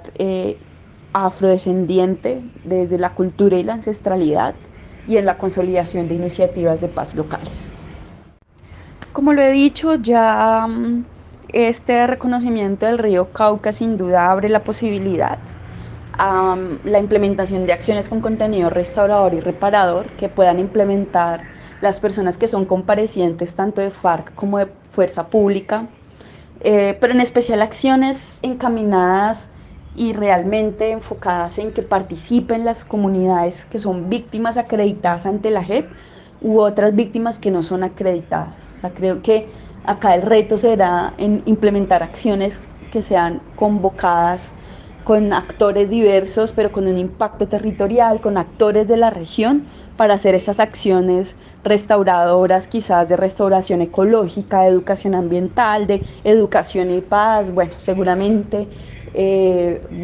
afrodescendiente desde la cultura y la ancestralidad, y en la consolidación de iniciativas de paz locales. Como lo he dicho, ya este reconocimiento del río Cauca sin duda abre la posibilidad a la implementación de acciones con contenido restaurador y reparador que puedan implementar las personas que son comparecientes tanto de FARC como de Fuerza Pública, pero en especial acciones encaminadas y realmente enfocadas en que participen las comunidades que son víctimas acreditadas ante la JEP u otras víctimas que no son acreditadas. O sea, creo que acá el reto será en implementar acciones que sean convocadas con actores diversos, pero con un impacto territorial, con actores de la región, para hacer estas acciones restauradoras, quizás de restauración ecológica, de educación ambiental, de educación y paz. Bueno, seguramente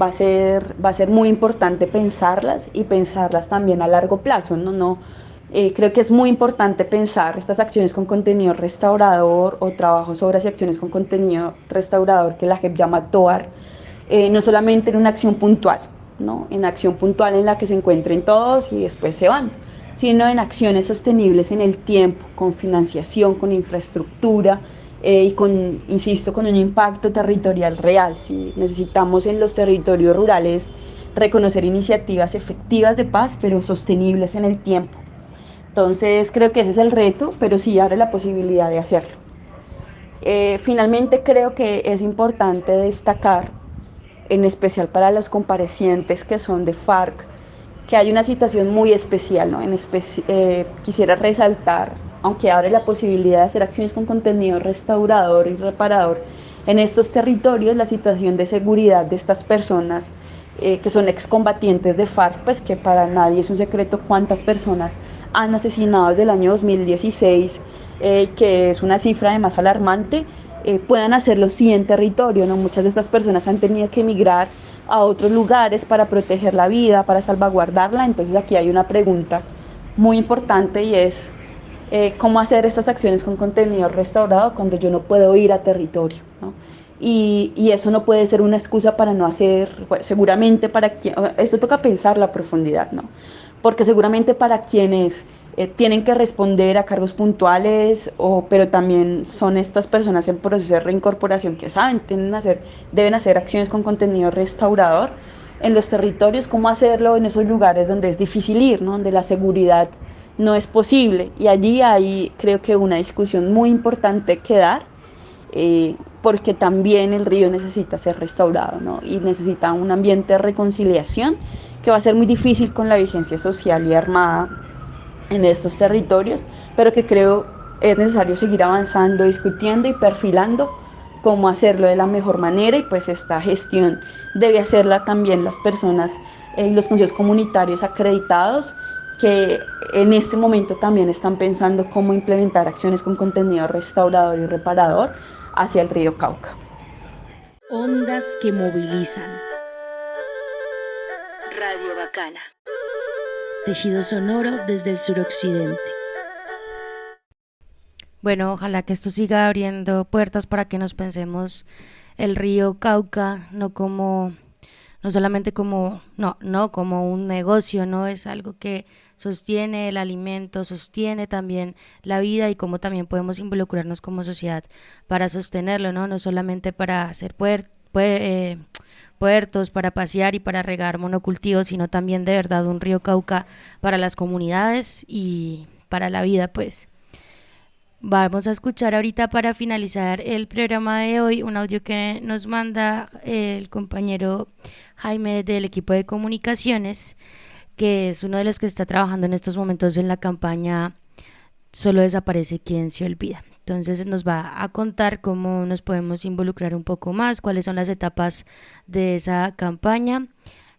va a ser muy importante pensarlas y pensarlas también a largo plazo, ¿no? Creo que es muy importante pensar estas acciones con contenido restaurador o trabajos, obras y acciones con contenido restaurador que la JEP llama TOAR, no solamente en una acción puntual, ¿no? En acción puntual en la que se encuentren todos y después se van, sino en acciones sostenibles en el tiempo, con financiación, con infraestructura y con, insisto, con un impacto territorial real. ¿Sí? Necesitamos en los territorios rurales reconocer iniciativas efectivas de paz, pero sostenibles en el tiempo. Entonces creo que ese es el reto, pero sí abre la posibilidad de hacerlo. Finalmente creo que es importante destacar, en especial para los comparecientes que son de FARC, que hay una situación muy especial, ¿no? Quisiera resaltar, aunque abre la posibilidad de hacer acciones con contenido restaurador y reparador en estos territorios, la situación de seguridad de estas personas que son excombatientes de FARC, pues que para nadie es un secreto cuántas personas han asesinado desde el año 2016, que es una cifra además alarmante, puedan hacerlo sí en territorio, ¿no? Muchas de estas personas han tenido que emigrar a otros lugares para proteger la vida, para salvaguardarla. Entonces aquí hay una pregunta muy importante y es cómo hacer estas acciones con contenido restaurado cuando yo no puedo ir a territorio, ¿no? Y eso no puede ser una excusa para no hacer, bueno, seguramente para quien, esto toca pensar la profundidad, ¿no? Porque seguramente para quienes tienen que responder a cargos puntuales, pero también son estas personas en proceso de reincorporación que saben, deben hacer acciones con contenido restaurador en los territorios, cómo hacerlo en esos lugares donde es difícil ir, ¿no? Donde la seguridad no es posible. Y allí hay, creo que, una discusión muy importante que dar, porque también el río necesita ser restaurado, ¿no? Y necesita un ambiente de reconciliación que va a ser muy difícil con la vigencia social y armada en estos territorios, pero que creo es necesario seguir avanzando, discutiendo y perfilando cómo hacerlo de la mejor manera, y pues esta gestión debe hacerla también las personas y los consejos comunitarios acreditados, que en este momento también están pensando cómo implementar acciones con contenido restaurador y reparador hacia el río Cauca. Ondas que movilizan. Radio Bacana. Tejido sonoro desde el suroccidente. Bueno, ojalá que esto siga abriendo puertas para que nos pensemos el río Cauca no solamente como un negocio, no es algo que sostiene el alimento, sostiene también la vida y cómo también podemos involucrarnos como sociedad para sostenerlo, ¿no? No solamente para hacer puertos, para pasear y para regar monocultivos, sino también de verdad un río Cauca para las comunidades y para la vida, pues. Vamos a escuchar ahorita para finalizar el programa de hoy un audio que nos manda el compañero Jaime del equipo de comunicaciones, que es uno de los que está trabajando en estos momentos en la campaña Solo desaparece quien se olvida. Entonces nos va a contar cómo nos podemos involucrar un poco más, cuáles son las etapas de esa campaña.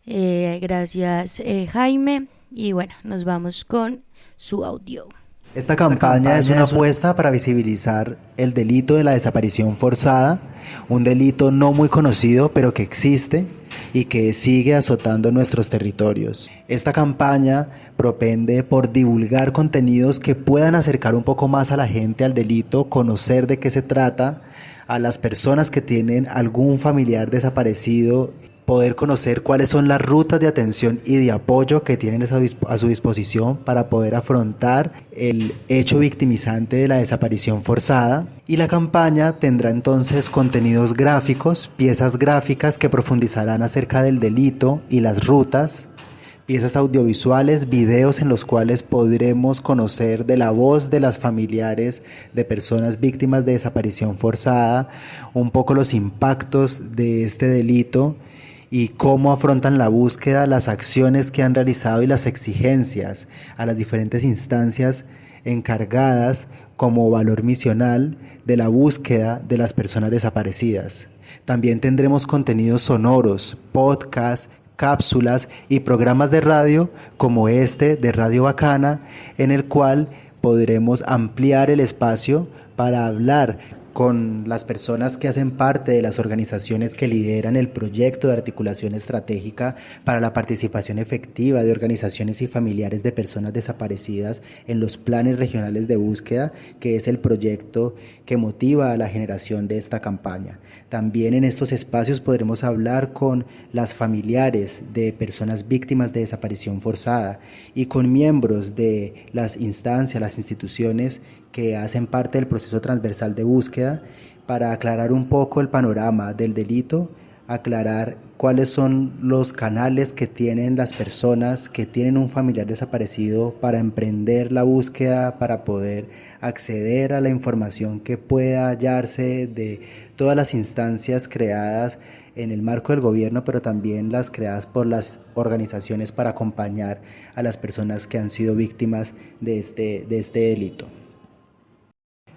Gracias Jaime, y bueno, nos vamos con su audio. Esta campaña es una apuesta para visibilizar el delito de la desaparición forzada, un delito no muy conocido pero que existe y que sigue azotando nuestros territorios. Esta campaña propende por divulgar contenidos que puedan acercar un poco más a la gente al delito, conocer de qué se trata, a las personas que tienen algún familiar desaparecido, poder conocer cuáles son las rutas de atención y de apoyo que tienen a su disposición para poder afrontar el hecho victimizante de la desaparición forzada. Y la campaña tendrá entonces contenidos gráficos, piezas gráficas que profundizarán acerca del delito y las rutas, piezas audiovisuales, videos en los cuales podremos conocer de la voz de las familiares de personas víctimas de desaparición forzada, un poco los impactos de este delito y cómo afrontan la búsqueda, las acciones que han realizado y las exigencias a las diferentes instancias encargadas como valor misional de la búsqueda de las personas desaparecidas. También tendremos contenidos sonoros, podcasts, cápsulas y programas de radio como este de Radio Bacana, en el cual podremos ampliar el espacio para hablar con las personas que hacen parte de las organizaciones que lideran el proyecto de articulación estratégica para la participación efectiva de organizaciones y familiares de personas desaparecidas en los planes regionales de búsqueda, que es el proyecto que motiva a la generación de esta campaña. También en estos espacios podremos hablar con las familiares de personas víctimas de desaparición forzada y con miembros de las instancias, las instituciones que hacen parte del proceso transversal de búsqueda para aclarar un poco el panorama del delito, aclarar cuáles son los canales que tienen las personas que tienen un familiar desaparecido para emprender la búsqueda, para poder acceder a la información que pueda hallarse de todas las instancias creadas en el marco del gobierno, pero también las creadas por las organizaciones para acompañar a las personas que han sido víctimas de este delito.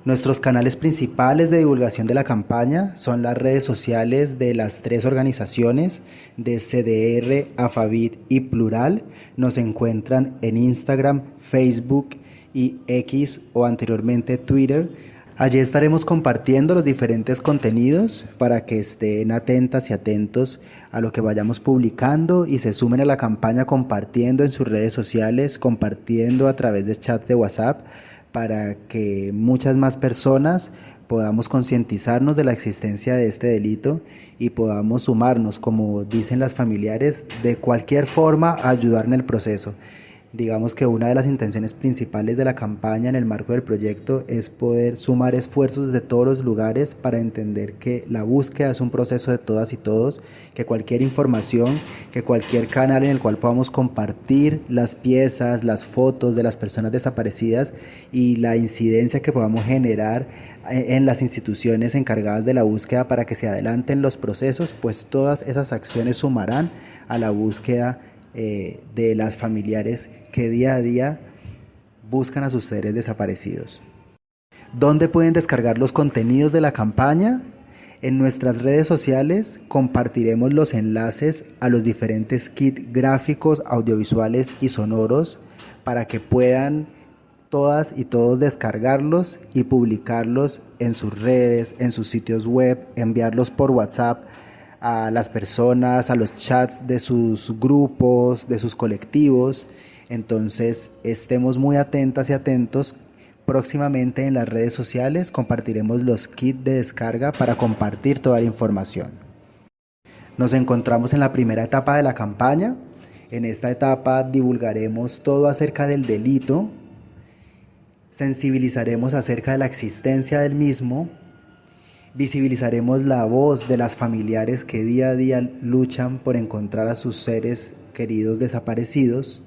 Nuestros canales principales de divulgación de la campaña son las redes sociales de las tres organizaciones de CDR, Afavit y Plural. Nos encuentran en Instagram, Facebook y X o anteriormente Twitter. Allí estaremos compartiendo los diferentes contenidos para que estén atentas y atentos a lo que vayamos publicando y se sumen a la campaña compartiendo en sus redes sociales, compartiendo a través de chats de WhatsApp, para que muchas más personas podamos concientizarnos de la existencia de este delito y podamos sumarnos, como dicen las familiares, de cualquier forma a ayudar en el proceso. Digamos que una de las intenciones principales de la campaña en el marco del proyecto es poder sumar esfuerzos de todos los lugares para entender que la búsqueda es un proceso de todas y todos, que cualquier información, que cualquier canal en el cual podamos compartir las piezas, las fotos de las personas desaparecidas y la incidencia que podamos generar en las instituciones encargadas de la búsqueda para que se adelanten los procesos, pues todas esas acciones sumarán a la búsqueda de las familiares que día a día buscan a sus seres desaparecidos. ¿Dónde pueden descargar los contenidos de la campaña? En nuestras redes sociales compartiremos los enlaces a los diferentes kits gráficos, audiovisuales y sonoros para que puedan todas y todos descargarlos y publicarlos en sus redes, en sus sitios web, enviarlos por WhatsApp a las personas, a los chats de sus grupos, de sus colectivos. Entonces estemos muy atentas y atentos. Próximamente en las redes sociales compartiremos los kits de descarga para compartir toda la información. Nos encontramos en la primera etapa de la campaña, En esta etapa divulgaremos todo acerca del delito, sensibilizaremos acerca de la existencia del mismo, visibilizaremos la voz de las familiares que día a día luchan por encontrar a sus seres queridos desaparecidos,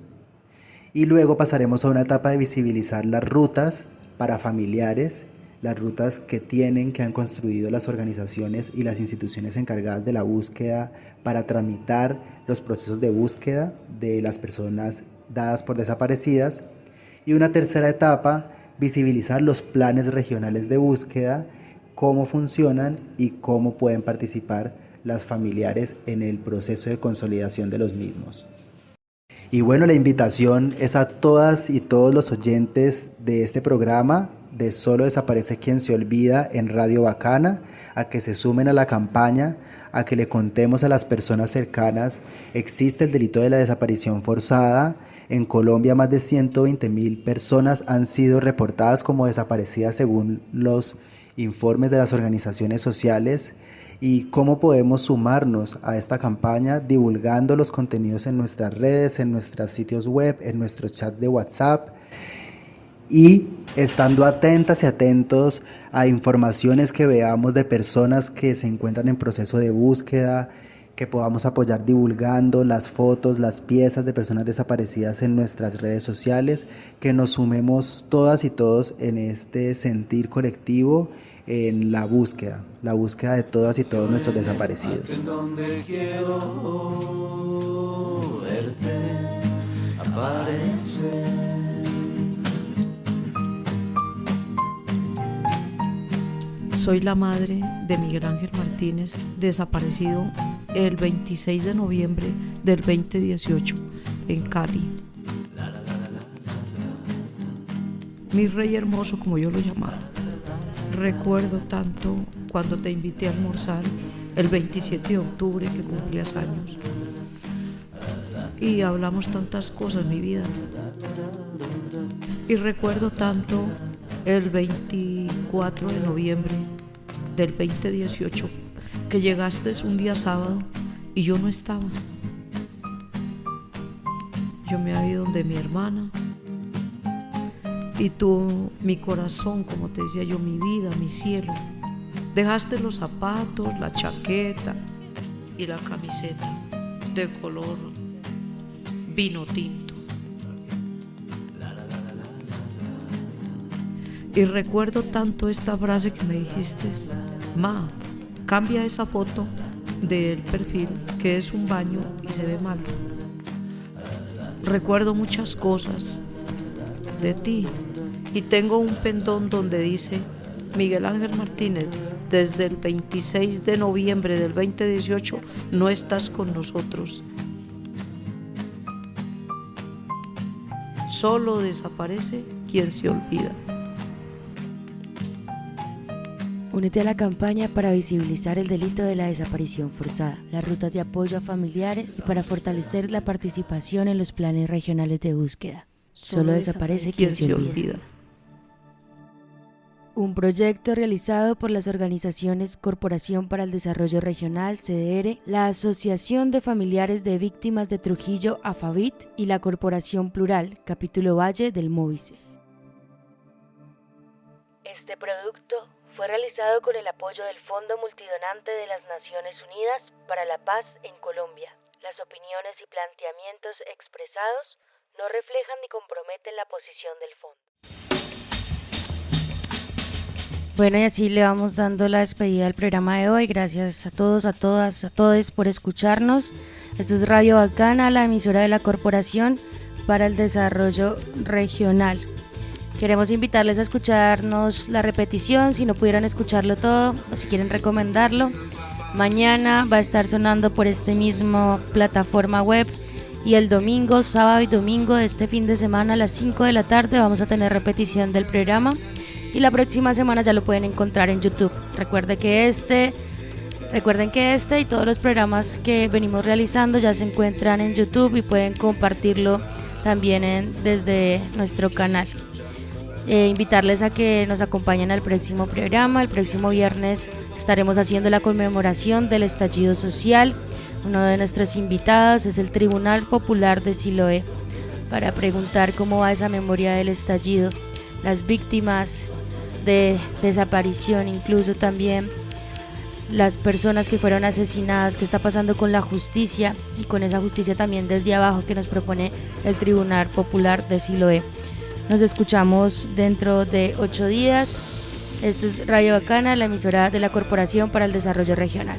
y luego pasaremos a una etapa de visibilizar las rutas para familiares, las rutas que han construido las organizaciones y las instituciones encargadas de la búsqueda para tramitar los procesos de búsqueda de las personas dadas por desaparecidas. Y una tercera etapa, visibilizar los planes regionales de búsqueda, cómo funcionan y cómo pueden participar las familiares en el proceso de consolidación de los mismos. Y bueno, la invitación es a todas y todos los oyentes de este programa de Solo Desaparece Quien Se Olvida en Radio Bacana, a que se sumen a la campaña, a que le contemos a las personas cercanas. Existe el delito de la desaparición forzada. En Colombia más de 120.000 personas han sido reportadas como desaparecidas según los informes de las organizaciones sociales. Y cómo podemos sumarnos a esta campaña divulgando los contenidos en nuestras redes, en nuestros sitios web, en nuestros chats de WhatsApp, y estando atentas y atentos a informaciones que veamos de personas que se encuentran en proceso de búsqueda, que podamos apoyar divulgando las fotos, las piezas de personas desaparecidas en nuestras redes sociales, que nos sumemos todas y todos en este sentir colectivo, en la búsqueda de todas y todos nuestros desaparecidos. Donde quiero verte aparecer. Soy la madre de Miguel Ángel Martínez, desaparecido el 26 de noviembre del 2018 en Cali. Mi rey hermoso, como yo lo llamaba. Recuerdo tanto cuando te invité a almorzar el 27 de octubre que cumplías años. Y hablamos tantas cosas, mi vida. Y recuerdo tanto el 24 de noviembre del 2018 que llegaste un día sábado y yo no estaba. Yo me había ido donde mi hermana. Y tú, mi corazón, como te decía yo, mi vida, mi cielo. Dejaste los zapatos, la chaqueta y la camiseta de color vino tinto. Y recuerdo tanto esta frase que me dijiste: ma, cambia esa foto del perfil, que es un baño y se ve mal. Recuerdo muchas cosas de ti. Y tengo un pendón donde dice: Miguel Ángel Martínez, desde el 26 de noviembre del 2018 no estás con nosotros. Solo desaparece quien se olvida. Únete a la campaña para visibilizar el delito de la desaparición forzada, las rutas de apoyo a familiares y para fortalecer la participación en los planes regionales de búsqueda. Solo desaparece quien se olvida. Un proyecto realizado por las organizaciones Corporación para el Desarrollo Regional, CDR, la Asociación de Familiares de Víctimas de Trujillo, AFAVIT, y la Corporación Plural, Capítulo Valle del MOVICE. Este producto fue realizado con el apoyo del Fondo Multidonante de las Naciones Unidas para la Paz en Colombia. Las opiniones y planteamientos expresados no reflejan ni comprometen la posición del fondo. Bueno, y así le vamos dando la despedida al programa de hoy. Gracias a todos, a todas, a todos por escucharnos. Esto es Radio Bacana, la emisora de la Corporación para el Desarrollo Regional. Queremos invitarles a escucharnos la repetición, si no pudieran escucharlo todo o si quieren recomendarlo. Mañana va a estar sonando por este mismo plataforma web, y el domingo, sábado y domingo de este fin de semana a las 5 de la tarde vamos a tener repetición del programa. Y la próxima semana ya lo pueden encontrar en YouTube. Recuerden que este y todos los programas que venimos realizando ya se encuentran en YouTube y pueden compartirlo también desde nuestro canal. Invitarles a que nos acompañen al próximo programa. El próximo viernes estaremos haciendo la conmemoración del estallido social. Uno de nuestros invitados es el Tribunal Popular de Siloé para preguntar cómo va esa memoria del estallido, las víctimas de desaparición, incluso también las personas que fueron asesinadas, qué está pasando con la justicia y con esa justicia también desde abajo que nos propone el Tribunal Popular de Siloé. Nos escuchamos dentro de 8 días. Esto es Radio Bacana, la emisora de la Corporación para el Desarrollo Regional.